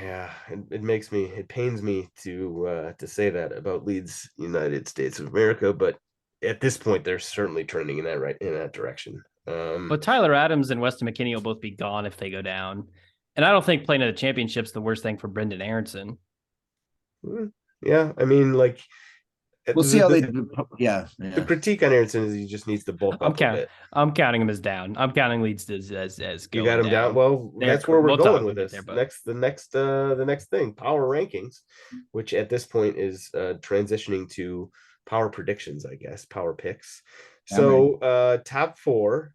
Yeah, it pains me to say that about Leeds United States of America, but at this point they're certainly trending in that direction. But Tyler Adams and Weston McKennie will both be gone if they go down. And I don't think playing at the championship's the worst thing for Brendan Aronson. Yeah, I mean, like we'll see how they. The critique on Aronson is he just needs to bulk up a bit. I'm counting him as down. I'm counting Leeds as you got him down. Well, that's where we're going with this. The next thing, power rankings, which at this point is transitioning to power predictions, I guess, power picks. So top four.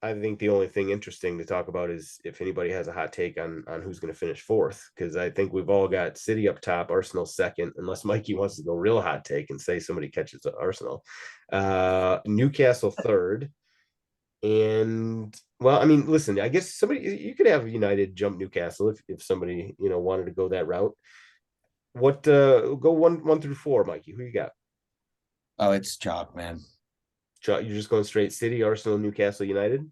I think the only thing interesting to talk about is if anybody has a hot take on who's going to finish fourth, because I think we've all got City up top, Arsenal second, unless Mikey wants to go real hot take and say somebody catches Arsenal, Newcastle third, and well, I mean, listen, I guess you could have United jump Newcastle if somebody wanted to go that route. What go one through four, Mikey? Who you got? Oh, it's chalk, man. You're just going straight City, Arsenal, Newcastle, United?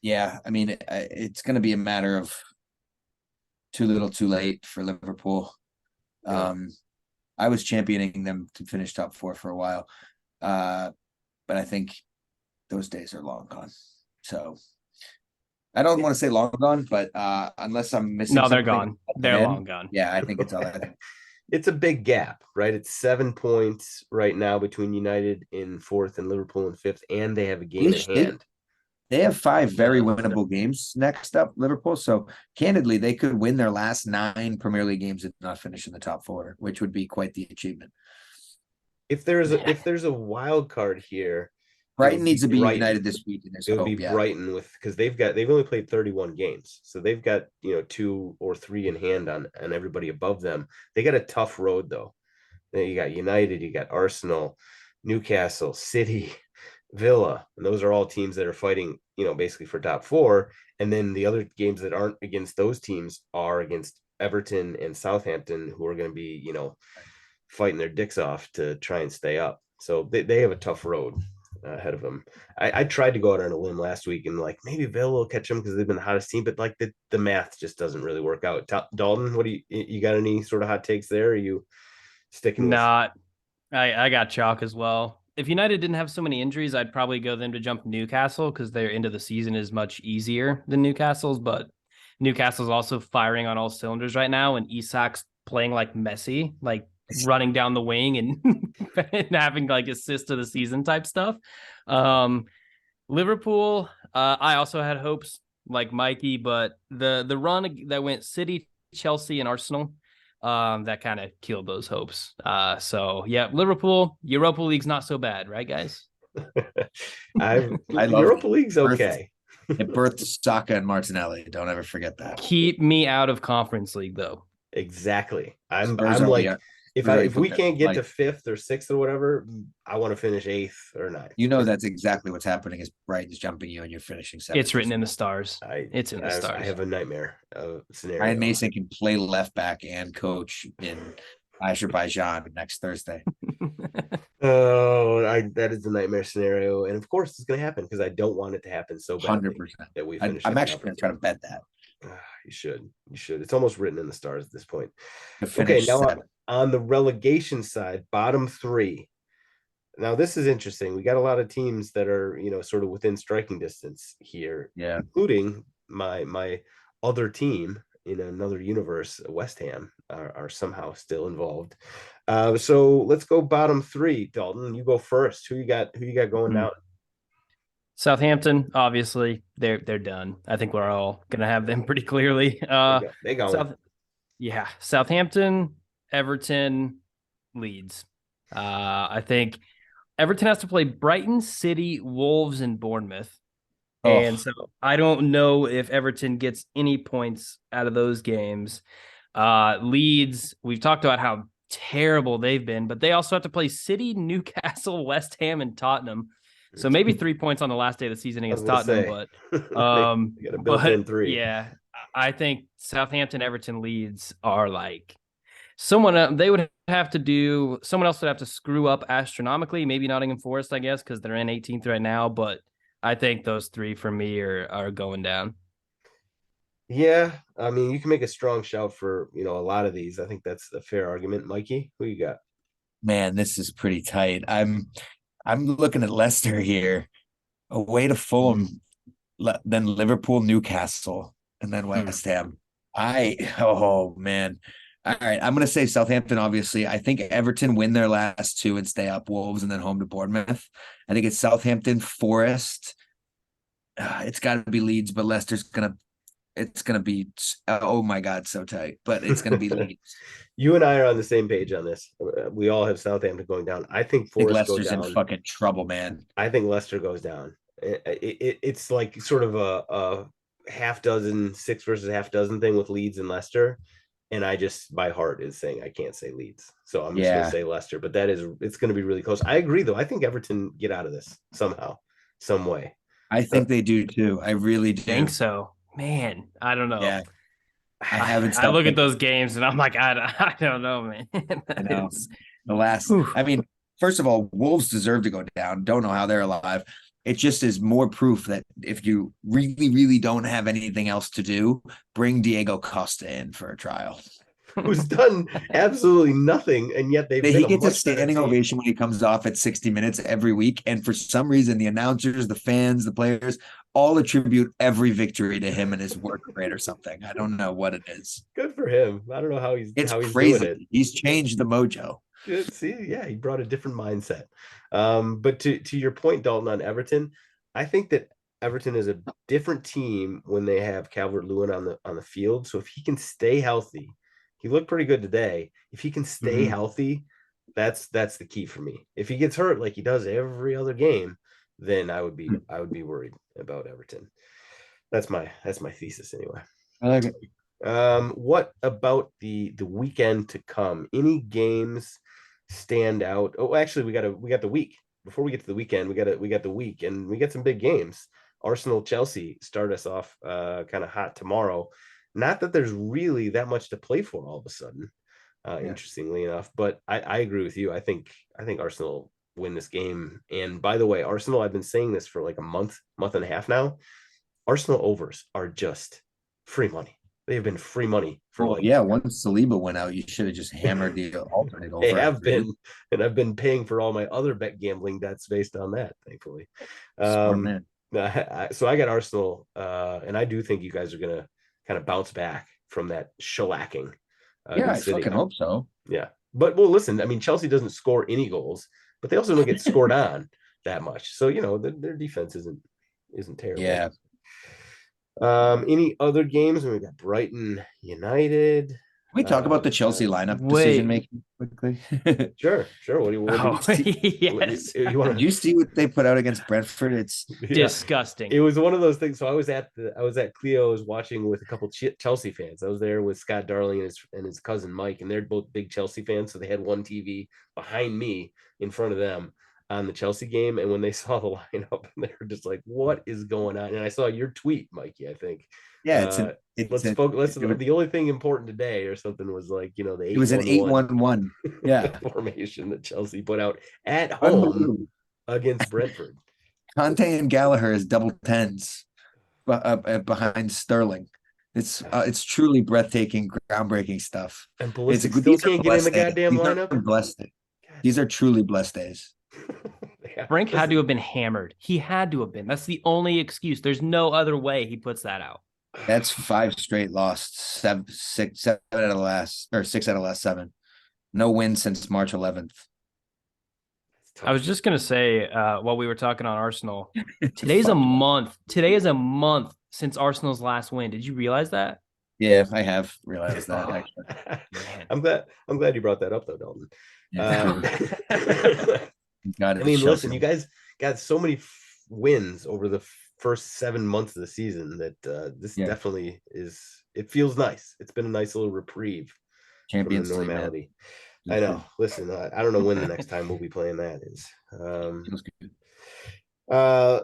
Yeah, I mean, it's going to be a matter of too little, too late for Liverpool. Yeah. I was championing them to finish top four for a while, but I think those days are long gone. So I don't want to say long gone, but unless I'm missing, no, they're gone. They're long gone. Yeah, I think it's all. It's a big gap, right? It's 7 points right now between United in fourth and Liverpool in fifth, and they have a game in hand. They have 5 very winnable games next up, Liverpool. So candidly, they could win their last 9 Premier League games and not finish in the top 4, which would be quite the achievement. If there's a wild card here, Brighton needs to be United this week. And it would be Brighton because they've only played 31 games, so they've got 2 or 3 in hand on everybody above them. They got a tough road though. Then you got United, you got Arsenal, Newcastle, City, Villa, and those are all teams that are fighting, basically for top 4. And then the other games that aren't against those teams are against Everton and Southampton, who are going to be, fighting their dicks off to try and stay up. So they have a tough road ahead of them. I tried to go out on a limb last week and like maybe Villa will catch them because they've been the hottest team, but like the math just doesn't really work out. Dalton, what do you got any sort of hot takes there? Are you sticking? I got chalk as well. If United didn't have so many injuries, I'd probably go them to jump Newcastle because their end of the season is much easier than Newcastle's, but Newcastle's also firing on all cylinders right now, and Isak's playing like Messi, like running down the wing and having like assist of the season type stuff. Liverpool, I also had hopes like Mikey, but the run that went City, Chelsea, and Arsenal, that kind of killed those hopes. So yeah, Liverpool, Europa League's not so bad, right, guys? I love Europa League's okay. It birthed Saka and Martinelli. Don't ever forget that. Keep me out of Conference League though. Exactly. I'm like, if we can't get to 5th or 6th or whatever, I want to finish 8th or 9th. That's exactly what's happening. Is Brighton's jumping you and you're finishing 7th. It's written in the stars. It's in the stars. I have a nightmare scenario. Ryan Mason can play left back and coach in Azerbaijan next Thursday. That is a nightmare scenario, and of course it's going to happen because I don't want it to happen so badly. 100%. That we finish. I'm actually going to try to bet that. You should. It's almost written in the stars at this point. Okay, now on the relegation side, bottom 3. Now this is interesting. We got a lot of teams that are, sort of within striking distance here, including my other team in another universe, West Ham, are somehow still involved. So let's go bottom 3. Dalton, you go first. Who you got going down? Southampton, obviously, they're done. I think we're all gonna have them pretty clearly. They got South, one. yeah, Southampton, Everton, Leeds. I think Everton has to play Brighton, City, Wolves, and Bournemouth. And Oh, so I don't know if Everton gets any points out of those games. Leeds, we've talked about how terrible they've been, but they also have to play City, Newcastle, West Ham, and Tottenham. So maybe 3 points on the last day of the season I was against gonna Tottenham, say but they got a built-in three. yeah, I think Southampton, Everton, Leeds are like someone they would have to do. Someone else would have to screw up astronomically. Maybe Nottingham Forest, I guess, because they're in 18th right now. But I think those three for me are going down. Yeah, I mean, you can make a strong shout for a lot of these. I think that's a fair argument. Mikey, who you got? man, this is pretty tight. I'm looking at Leicester here, away to Fulham, then Liverpool, Newcastle, and then West Ham. Oh man. All right, I'm gonna say Southampton. Obviously, I think Everton win their last two and stay up. Wolves and then home to Bournemouth. I think it's Southampton, Forest. It's got to be Leeds, but Leicester's gonna. It's gonna be. Oh my God, so tight. But it's gonna be Leeds. You and I are on the same page on this. We all have Southampton going down. I think I think Forest goes Leicester's in down. fucking trouble, man. I think Leicester goes down. It's like sort of a half dozen, six versus half dozen thing with Leeds and Leicester. And I just, my heart is saying I can't say Leeds. So I'm just going to Yeah, say Leicester. But it's going to be really close. I agree, though. I think Everton get out of this somehow, some way. I think they do too. I really Think do. so, man. I don't know. Yeah, I haven't I stopped look at thinking. those games and I'm like, I don't know, man. I know It's, the last. whew. I mean, first of all, Wolves deserve to go down. Don't know how they're alive. It just is more proof that if you really, really don't have anything else to do, bring Diego Costa in for a trial. Who's done absolutely nothing, and yet they've been He a gets a much better standing team. ovation when he comes off at 60 minutes every week. And for some reason, the announcers, the fans, the players all attribute every victory to him and his work rate or something. I don't know what it is. Good for him. I don't know how he's It's doing it. crazy. He's changed the mojo. Good. See, yeah, he brought a different mindset. But to your point, Dalton, on Everton, I think that Everton is a different team when they have Calvert-Lewin on the field. So if he can stay healthy, he looked pretty good today. If he can stay healthy, that's the key for me. If he gets hurt like he does every other game, then I would be worried about Everton. That's my thesis anyway. I like it. What about the weekend to come? Any games stand out? Oh, actually, we got the week. Before we get to the weekend, we got the week, and we got some big games. Arsenal, Chelsea start us off kind of hot tomorrow. Not that there's really that much to play for all of a sudden, interestingly enough. But I agree with you. I think Arsenal win this game. And by the way, Arsenal, I've been saying this for like a month and a half now. Arsenal overs are just free money. They have been free money for Once Saliba went out, you should have just hammered the alternate over. They have been, and I've been paying for all my other bet gambling bets based on that, thankfully. Smart man. So I got Arsenal, and I do think you guys are gonna kind of bounce back from that shellacking. I fucking hope so. Yeah, but well, listen, I mean, Chelsea doesn't score any goals, but they also don't get scored on that much. So their defense isn't terrible. Yeah. Any other games? We got Brighton United. Can we talk about the Chelsea lineup decision making quickly? Sure. What do you yes. Did you see what they put out against Brentford? It's disgusting. It was one of those things. So I was at Cleo's watching with a couple Chelsea fans. I was there with Scott Darling and his cousin Mike, and they're both big Chelsea fans. So they had one TV behind me in front of them on the Chelsea game. And when they saw the lineup, they were just like, "What is going on?" And I saw your tweet, Mikey. I think. Yeah, the only thing important today or something was like it was an 8-1-1 formation that Chelsea put out at home against Brentford. Conte and Gallagher is double tens behind Sterling. It's truly breathtaking, groundbreaking stuff. And Pulisic still can't get in the goddamn lineup. Blessed days. These are truly blessed days. Frank had to have been hammered. He had to have been. That's the only excuse. There's no other way he puts that out. That's 5 straight lost, 6 out of the last 7. No win since March 11th. That's I was just gonna say, while we were talking on Arsenal, today's a month. Today is a month since Arsenal's last win. Did you realize that? Yeah, I have realized that actually. I'm glad you brought that up though, Dalton. God, I mean, listen, you guys got so many wins over the first 7 months of the season that this definitely is. It feels nice. It's been a nice little reprieve Champions from the League, normality. I know. Listen, I don't know when the next time we'll be playing that is.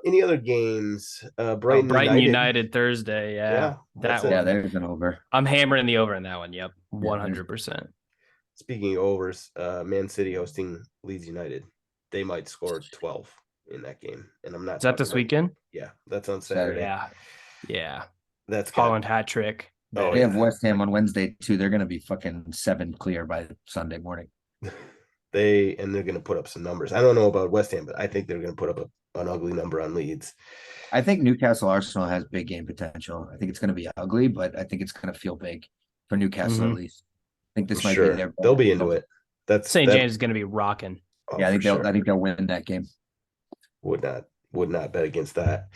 Any other games? Brighton United Thursday. Yeah, that one. Yeah, there's an over. I'm hammering the over in that one. Yep, 100%. Speaking of overs, Man City hosting Leeds United. They might score 12 in that game, and I'm not. Is that this weekend? Yeah, that's on Saturday. Yeah. That's Holland hat trick. They have West Ham on Wednesday too. They're going to be fucking 7 clear by Sunday morning. They're going to put up some numbers. I don't know about West Ham, but I think they're going to put up an ugly number on Leeds. I think Newcastle Arsenal has big game potential. I think it's going to be ugly, but I think it's going to feel big for Newcastle at least. I think this might be their. They'll be into it. St. James is going to be rocking. Yeah, I think they'll win that game. Would not bet against that.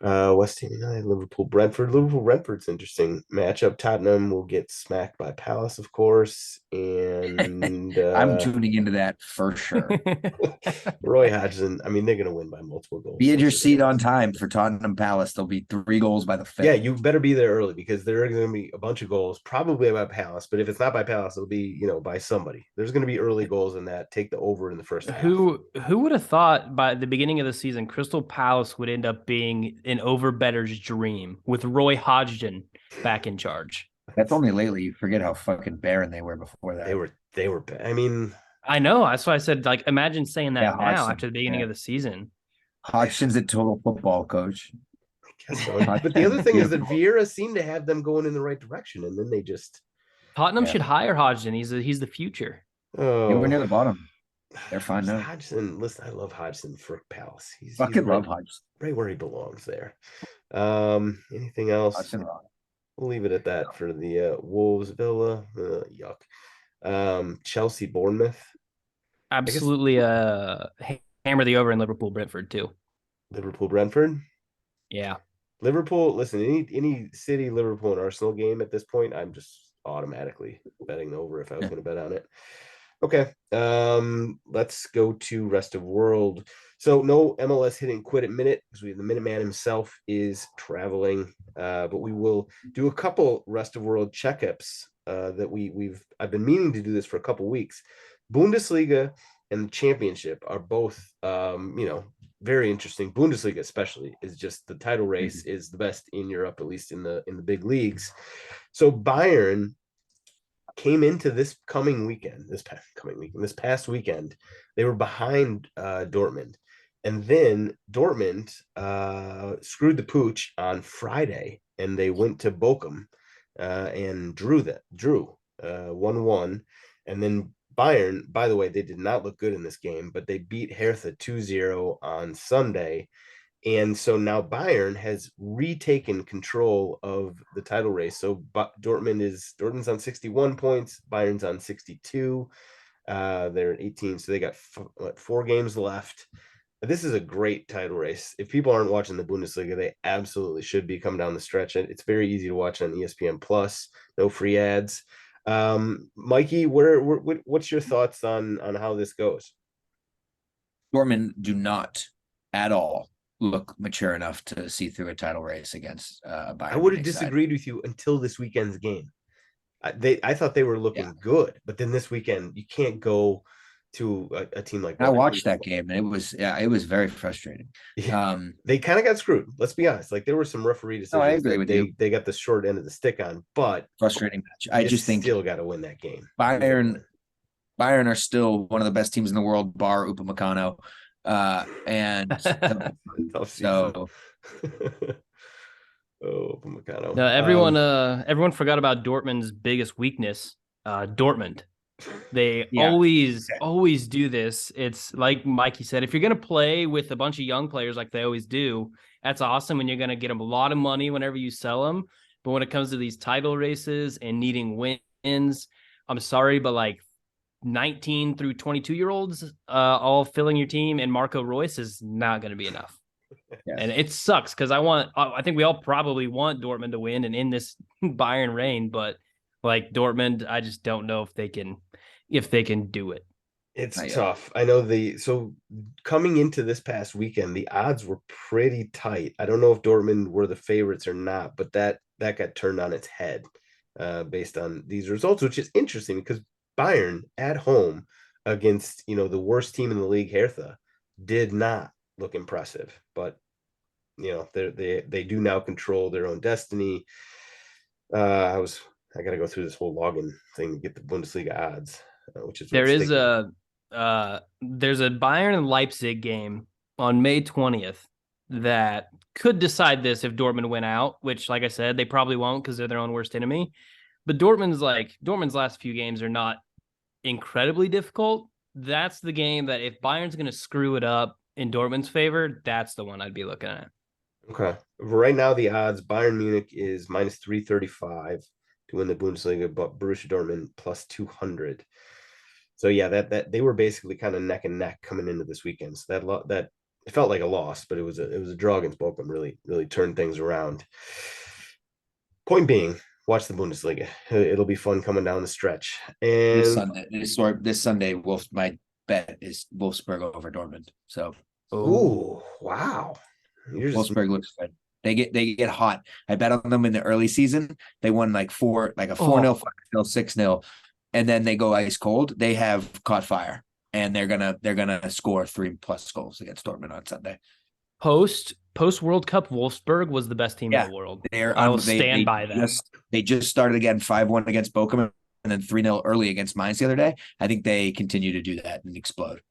West Ham United, Liverpool, Brentford's interesting matchup. Tottenham will get smacked by Palace, of course, and I'm tuning into that for sure. Roy Hodgson, I mean, they're going to win by multiple goals. Be in your seat on time for Tottenham Palace. There'll be 3 goals by the 5th. Yeah, you better be there early because there are going to be a bunch of goals, probably by Palace. But if it's not by Palace, it'll be by somebody. There's going to be early goals in that. Take the over in the first half. Who would have thought by the beginning of the season, Crystal Palace would end up being an over-better's dream with Roy Hodgson back in charge? That's only lately. You forget how fucking barren they were before that. They were. I mean, I know. That's why I said, like, imagine saying that now after the beginning of the season. Hodgson's a total football coach. I guess so. But the other thing is that Vieira seemed to have them going in the right direction, and then they just. Tottenham should hire Hodgson. He's the future. Oh, we're near the bottom. They're fine now. Hodgson, listen, I love Hodgson for Palace. He's love Hodgson. Right where he belongs there. Anything else? Hodgson, we'll leave it at that for the Wolves Villa. Yuck. Chelsea Bournemouth. Absolutely. Hammer the over in Liverpool Brentford too. Liverpool Brentford. Yeah. Liverpool. Listen, any City Liverpool and Arsenal game at this point, I'm just automatically betting over if I was going to bet on it. Okay. Let's go to rest of world. So no MLS hitting quit at minute because the Minuteman himself is traveling. But we will do a couple rest of world checkups that I've been meaning to do this for a couple weeks. Bundesliga and the Championship are both very interesting. Bundesliga especially is just the title race is the best in Europe, at least in the big leagues. So Bayern came into this past weekend, they were behind Dortmund. And then Dortmund screwed the pooch on Friday, and they went to Bochum and drew 1-1. And then Bayern, by the way, they did not look good in this game, but they beat Hertha 2-0 on Sunday. And so now Bayern has retaken control of the title race. So Dortmund's on 61 points, Bayern's on 62. They're at 18, so they got 4 games left. This is a great title race. If people aren't watching the Bundesliga, they absolutely should be coming down the stretch. It's very easy to watch on ESPN Plus. No free ads. Mikey, what's your thoughts on how this goes? Dortmund do not at all look mature enough to see through a title race against Bayern. I would have disagreed with you until this weekend's game. I thought they were looking good, but then this weekend you can't go to a team like that. I watched that game and it was very frustrating. They kind of got screwed. Let's be honest. Like there were some referee decisions. I agree with you. They got the short end of the stick on, but frustrating match. I just think still got to win that game. Bayern are still one of the best teams in the world, bar Upamecano. And so Upamecano. No, everyone forgot about Dortmund's biggest weakness, Dortmund. They always do this. It's like Mikey said, if you're going to play with a bunch of young players like they always do, that's awesome. And you're going to get them a lot of money whenever you sell them. But when it comes to these title races and needing wins, I'm sorry, but like 19 through 22-year-olds all filling your team, and Marco Reus is not going to be enough. Yes. And it sucks because I think we all probably want Dortmund to win and in this Bayern reign, but like Dortmund, I just don't know if they can do it. It's tough. I know so coming into this past weekend, the odds were pretty tight. I don't know if Dortmund were the favorites or not, but that got turned on its head based on these results, which is interesting because Bayern at home against, the worst team in the league, Hertha, did not look impressive, but they do now control their own destiny. I got to go through this whole login thing to get the Bundesliga odds, which is there's a Bayern and Leipzig game on May 20th that could decide this if Dortmund win out, which, like I said, they probably won't because they're their own worst enemy. But Dortmund's last few games are not incredibly difficult. That's the game that if Bayern's going to screw it up in Dortmund's favor, that's the one I'd be looking at. Okay. Right now, the odds, Bayern Munich is -335 to win the Bundesliga, but Borussia Dortmund +200. So yeah, that they were basically kind of neck and neck coming into this weekend. So that it felt like a loss, but it was a draw against Bochum. Really turned things around. Point being, watch the Bundesliga. It'll be fun coming down the stretch. And this Sunday, my bet is Wolfsburg over Dortmund. So, wow, Wolfsburg looks good. They get hot. I bet on them in the early season. They won like a 4-0, 5-0, 6-0, and then they go ice cold. They have caught fire, and they're gonna score 3+ goals against Dortmund on Sunday. Post World Cup, Wolfsburg was the best team in the world. I will stand by that. They just started again 5-1 against Bochum, and then 3-0 early against Mainz the other day. I think they continue to do that and explode.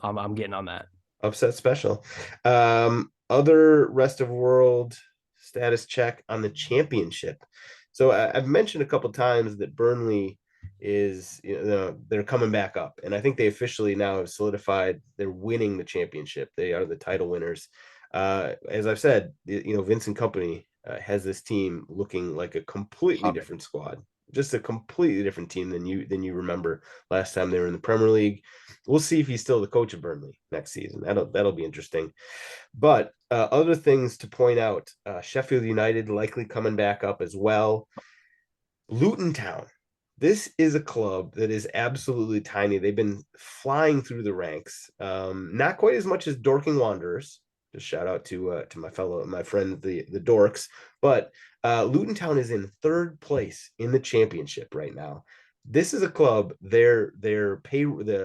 I'm getting on that. Upset special. Other rest of world status check on the championship. So I've mentioned a couple times that Burnley is, they're coming back up, and I think they officially now have solidified they're winning the championship. They are the title winners. As I've said, Vincent Kompany has this team looking like a completely different squad. Just a completely different team than you remember last time they were in the Premier League. We'll see if he's still the coach of Burnley next season. That'll be interesting. But other things to point out: Sheffield United likely coming back up as well. Luton Town. This is a club that is absolutely tiny. They've been flying through the ranks. Not quite as much as Dorking Wanderers. Just shout out to my friend the Dorks, but Luton Town is in 3rd place in the championship right now. This is a club. The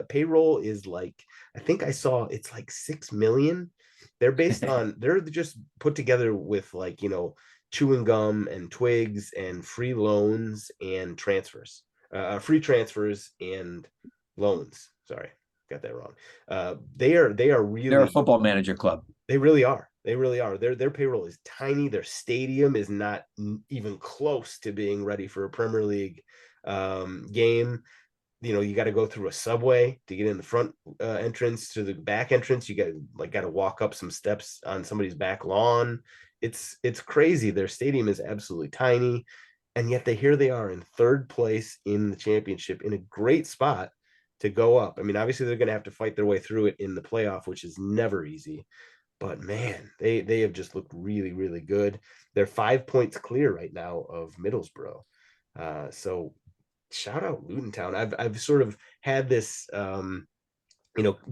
payroll is like, I think I saw it's like 6 million. They're based on they're just put together with chewing gum and twigs and free loans and transfers, free transfers and loans. Sorry, got that wrong. They're a football manager club. They really are. Their payroll is tiny. Their stadium is not even close to being ready for a Premier League game. You got to go through a subway to get in the front entrance. To the back entrance, you got to walk up some steps on somebody's back lawn. It's crazy. Their stadium is absolutely tiny, and yet here they are in 3rd place in the championship, in a great spot to go up. I mean, obviously they're going to have to fight their way through it in the playoff, which is never easy. But man, they have just looked really, really good. They're 5 points clear right now of Middlesbrough. So shout out Luton Town. I've sort of had this,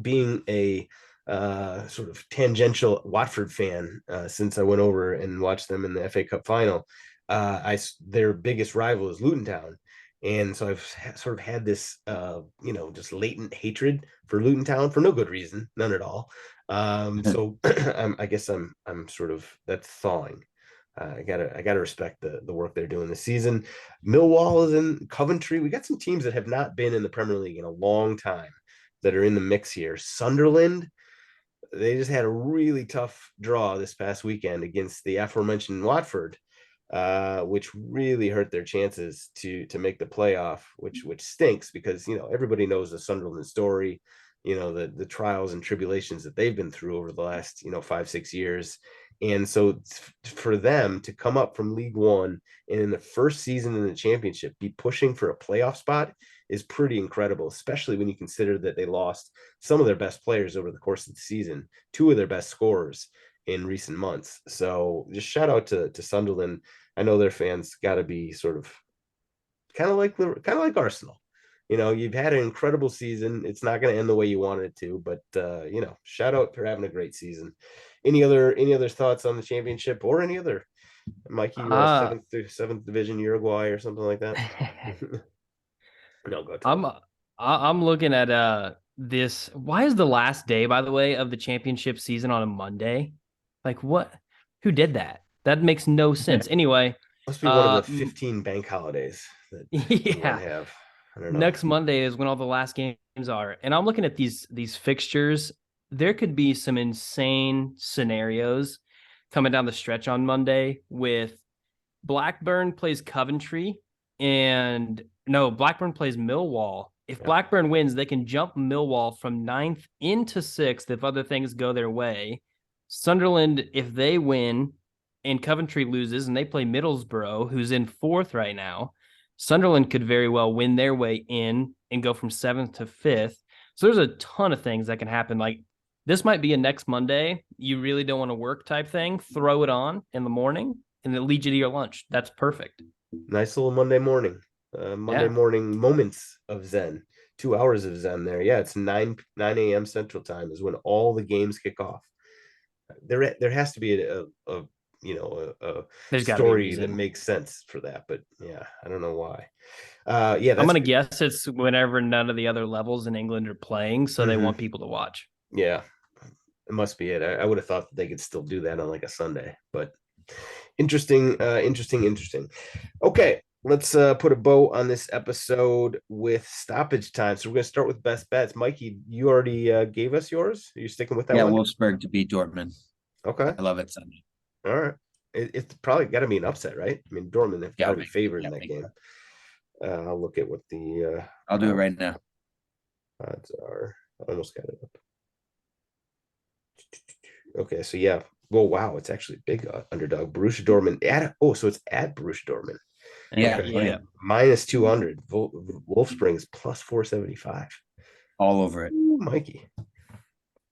being a sort of tangential Watford fan since I went over and watched them in the FA Cup final. Their biggest rival is Luton Town. And so I've sort of had this, just latent hatred for Luton Town for no good reason, none at all. So I guess I'm sort of, that's thawing. I gotta respect the work they're doing this season. Millwall is in Coventry. We got some teams that have not been in the Premier League in a long time that are in the mix here. Sunderland, they just had a really tough draw this past weekend against the aforementioned Watford, which really hurt their chances to make the playoff, which stinks because everybody knows the Sunderland story, the trials and tribulations that they've been through over the last 5-6 years. And so for them to come up from League One and in the first season in the championship be pushing for a playoff spot is pretty incredible, especially when you consider that they lost some of their best players over the course of the season, two of their best scorers in recent months. So just shout out to Sunderland. I know their fans got to be sort of kind of like Arsenal. You've had an incredible season. It's not going to end the way you wanted it to, but shout out for having a great season. Any other thoughts on the championship or any other, Mikey? Seventh division Uruguay or something like that? No, go. I'm looking at this. Why is the last day, by the way, of the championship season on a Monday? Like what? Who did that? That makes no sense. Anyway, must be one of the 15 bank holidays that yeah. have. I don't know. Next Monday is when all the last games are, and I'm looking at these fixtures. There could be some insane scenarios coming down the stretch on Monday with Blackburn plays Coventry Blackburn plays Millwall. If Blackburn wins, they can jump Millwall from 9th into 6th if other things go their way. Sunderland, if they win and Coventry loses and they play Middlesbrough, who's in 4th right now, Sunderland could very well win their way in and go from 7th to 5th. So there's a ton of things that can happen. Like this might be a next Monday. You really don't want to work type thing. Throw it on in the morning and it leads you to your lunch. That's perfect. Nice little Monday morning. Morning moments of Zen. 2 hours of Zen there. Yeah, it's 9 a.m. Central Time is when all the games kick off. There has to be a story that makes sense for that, but yeah, I don't know why. I'm gonna guess it's whenever none of the other levels in England are playing, so they want people to watch. Yeah, it must be it. I would have thought that they could still do that on like a Sunday, but interesting. Okay, let's put a bow on this episode with stoppage time. So we're gonna start with best bets. Mikey, you already gave us yours. Are you sticking with that one? Yeah, Wolfsburg to beat Dortmund. Okay, I love it Sunday. All right. It's probably got to be an upset, right? I mean, Dortmund have got to be favored in that game. I'll look at what the I'll do it right now. Odds are. I almost got it up. Okay, so yeah. Well, wow, it's actually a big underdog. Borussia Dortmund so it's at Borussia Dortmund. Yeah, okay. yeah. Minus 200. Wolfsburg's plus 475. All over it. Ooh, Mikey.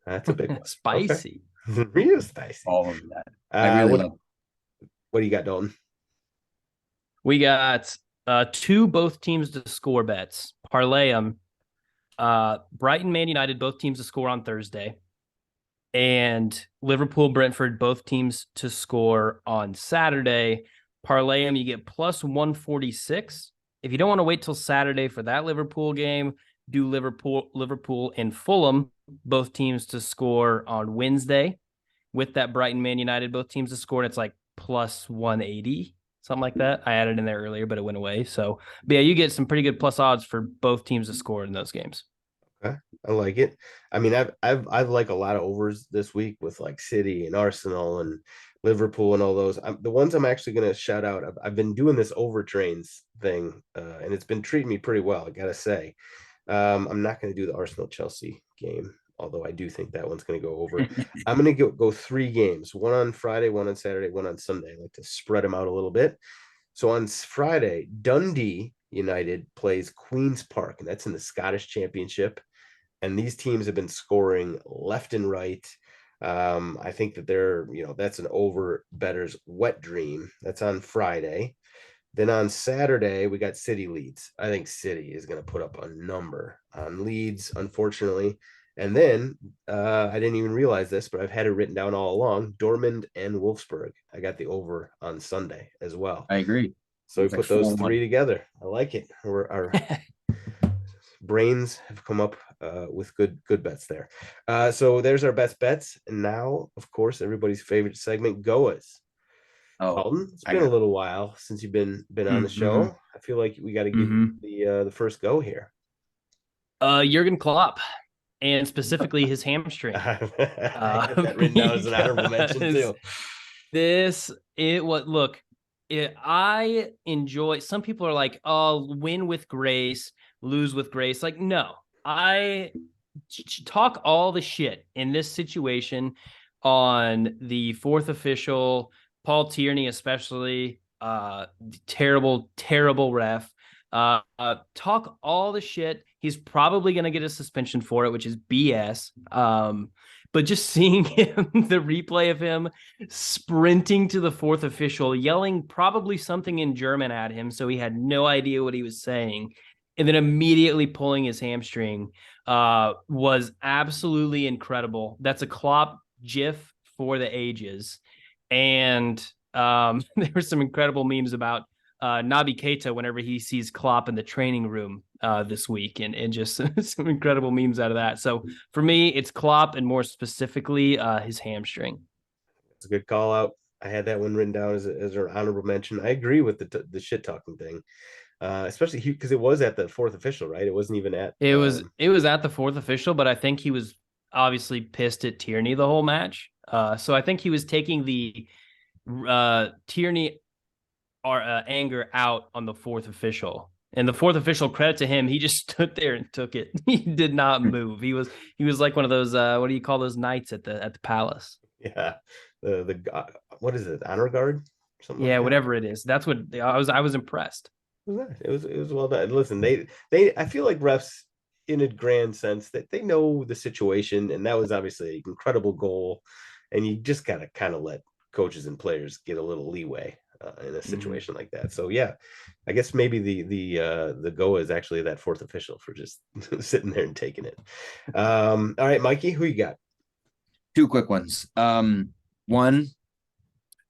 That's a big one. Spicy. Okay. Real spicy. All of that. I really love it. What do you got, Dalton? We got two both teams to score bets. Parlay them. Brighton, Man United, both teams to score on Thursday. And Liverpool, Brentford, both teams to score on Saturday. Parlay them, you get plus 146. If you don't want to wait till Saturday for that Liverpool game, do Liverpool and Fulham, both teams to score on Wednesday. With that Brighton, Man United, both teams to score, and it's like plus 180, something like that. I added in there earlier, but it went away. So, but yeah, you get some pretty good plus odds for both teams to score in those games. Okay, I like it. I mean, I've like a lot of overs this week with like City and Arsenal and Liverpool and all those. The ones I'm actually going to shout out. I've been doing this over trains thing, and it's been treating me pretty well, I gotta say. I'm not going to do the Arsenal Chelsea game, although I do think that one's going to go over. I'm going to go 3 games, one on Friday, one on Saturday, one on Sunday. I like to spread them out a little bit. So on Friday, Dundee United plays Queen's Park, and that's in the Scottish Championship. And these teams have been scoring left and right. I think that that's an over better's wet dream. That's on Friday. Then on Saturday, we got City Leeds. I think City is going to put up a number on Leeds, unfortunately. And then I didn't even realize this, but I've had it written down all along. Dortmund and Wolfsburg. I got the over on Sunday as well. I agree. So we put those 3 together. I like it. Our brains have come up with good bets there. So there's our best bets. And now, of course, everybody's favorite segment, GOAWs. Dalton, it's been a little while since you've been on the show. I feel like we got to give the first go here. Jurgen Klopp, and specifically his hamstring. I have that written down as an honorable mention too. I enjoy. Some people are like, "Oh, win with grace, lose with grace." Like, no, I talk all the shit in this situation on the 4th official. Paul Tierney, especially, terrible ref. talk all the shit. He's probably going to get a suspension for it, which is BS. But just seeing him, the replay of him sprinting to the fourth official, yelling probably something in German at him, so he had no idea what he was saying, and then immediately pulling his hamstring was absolutely incredible. That's a Klopp GIF for the ages. And there were some incredible memes about Naby Keita whenever he sees Klopp in the training room this week, and just some incredible memes out of that. So for me, it's Klopp, and more specifically, his hamstring. It's a good call out. I had that one written down as an honorable mention. I agree with the shit talking thing, especially because it was at the fourth official, right? It wasn't even at. It was at the fourth official, but I think he was obviously pissed at Tierney the whole match. So I think he was taking the Tierney anger out on the fourth official. And the fourth official, credit to him, he just stood there and took it. He did not move. He was like one of those what do you call those knights at the palace? Yeah, the what is it, honor guard? Something yeah, like whatever it is. That's what I was impressed. It was well done. Listen, they I feel like refs, in a grand sense, that they know the situation, and that was obviously an incredible goal, and you just gotta kind of let coaches and players get a little leeway in a situation like that. So yeah, I guess maybe the go is actually that fourth official for just sitting there and taking it. All right, Mikey, who you got? Two quick ones. One,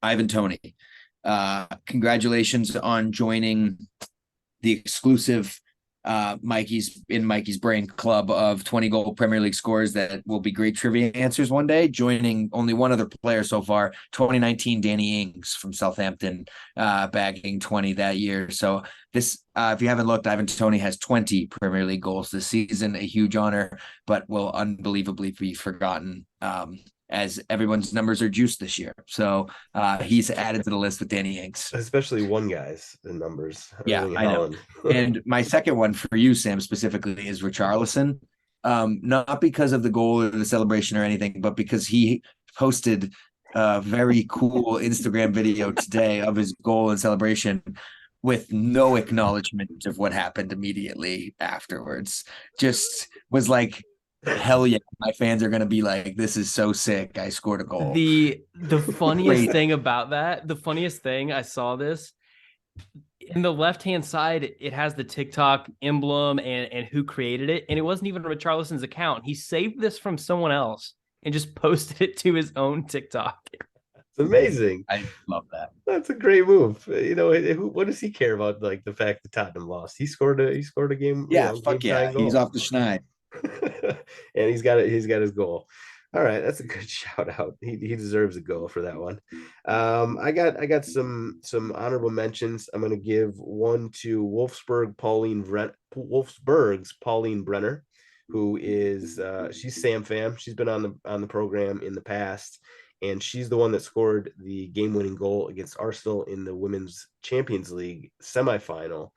Ivan Toney. Congratulations on joining the exclusive Mikey's Brain Club of 20 goal Premier League scores that will be great trivia answers one day, joining only one other player so far, 2019 Danny Ings from Southampton, bagging 20 that year. So this, if you haven't looked, Ivan Toney has 20 Premier League goals this season, a huge honor, but will unbelievably be forgotten as everyone's numbers are juiced this year. So he's added to the list with Danny Ings. Especially one guy's the numbers. Yeah, I know. And my second one for you, Sam, specifically is Richarlison. Not because of the goal or the celebration or anything, but because he posted a very cool Instagram video today of his goal and celebration with no acknowledgement of what happened immediately afterwards. Just was like, hell yeah, my fans are gonna be like, this is so sick, I scored a goal. The funniest thing about that, the funniest thing, I saw this in the left-hand side, it has the TikTok emblem and who created it, and it wasn't even Richarlison's account. He saved this from someone else and just posted it to his own TikTok. It's amazing. I love that. That's a great move. You know, what does he care about, like, the fact that Tottenham lost? He scored a game. Yeah, fuck yeah, he's off the schneid. And he's got his goal. All right, that's a good shout out. He deserves a goal for that one. I got some honorable mentions. I'm going to give one to Wolfsburg's Pauline Brenner, who is she's Sam Fam. She's been on the program in the past, and she's the one that scored the game-winning goal against Arsenal in the Women's Champions League semifinal.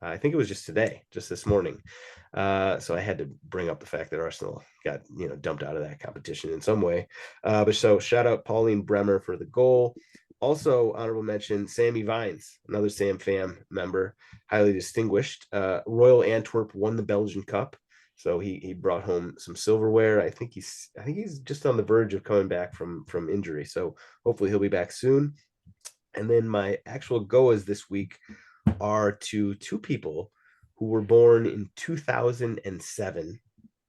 I think it was just this morning. So I had to bring up the fact that Arsenal got, dumped out of that competition in some way. But so shout out Pauline Bremer for the goal. Also honorable mention, Sammy Vines, another Sam Fam member, highly distinguished. Royal Antwerp won the Belgian Cup. So he brought home some silverware. I think he's just on the verge of coming back from injury. So hopefully he'll be back soon. And then my actual goas this week are to two people who were born in 2007.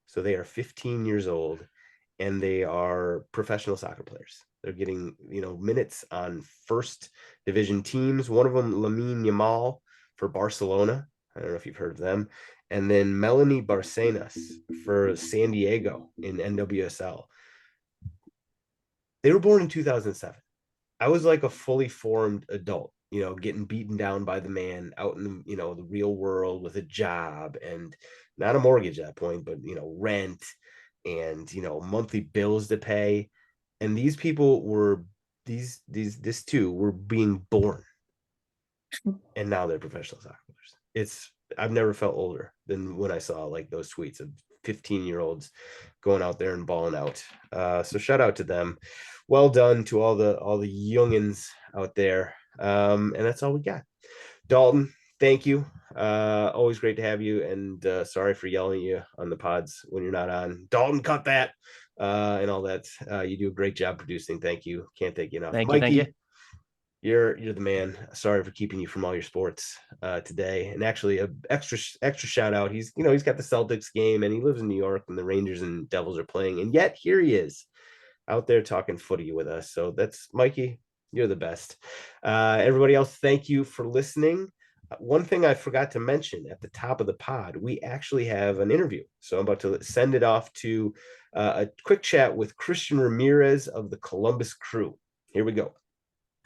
So they are 15 years old, and they are professional soccer players. They're getting, minutes on first division teams. One of them, Lamine Yamal for Barcelona. I don't know if you've heard of them. And then Melanie Barcenas for San Diego in NWSL. They were born in 2007. I was like a fully formed adult, getting beaten down by the man out in the real world with a job and not a mortgage at that point, but rent and monthly bills to pay. And these people were this two were being born, and now they're professional soccer players. I've never felt older than when I saw like those tweets of 15-year-olds going out there and balling out. So shout out to them. Well done to all the youngins out there. And that's all we got. Dalton, thank you. Always great to have you. And sorry for yelling at you on the pods when you're not on. Dalton, cut that and all that. You do a great job producing. Thank you. Can't thank you enough. Thank Mikey, you. you're the man. Sorry for keeping you from all your sports today. And actually, a extra shout out. He's got the Celtics game, and he lives in New York, and the Rangers and Devils are playing, and yet here he is out there talking footy with us. So that's Mikey. You're the best. Everybody else, thank you for listening. One thing I forgot to mention at the top of the pod, we actually have an interview. So I'm about to send it off to a quick chat with Christian Ramirez of the Columbus Crew. Here we go.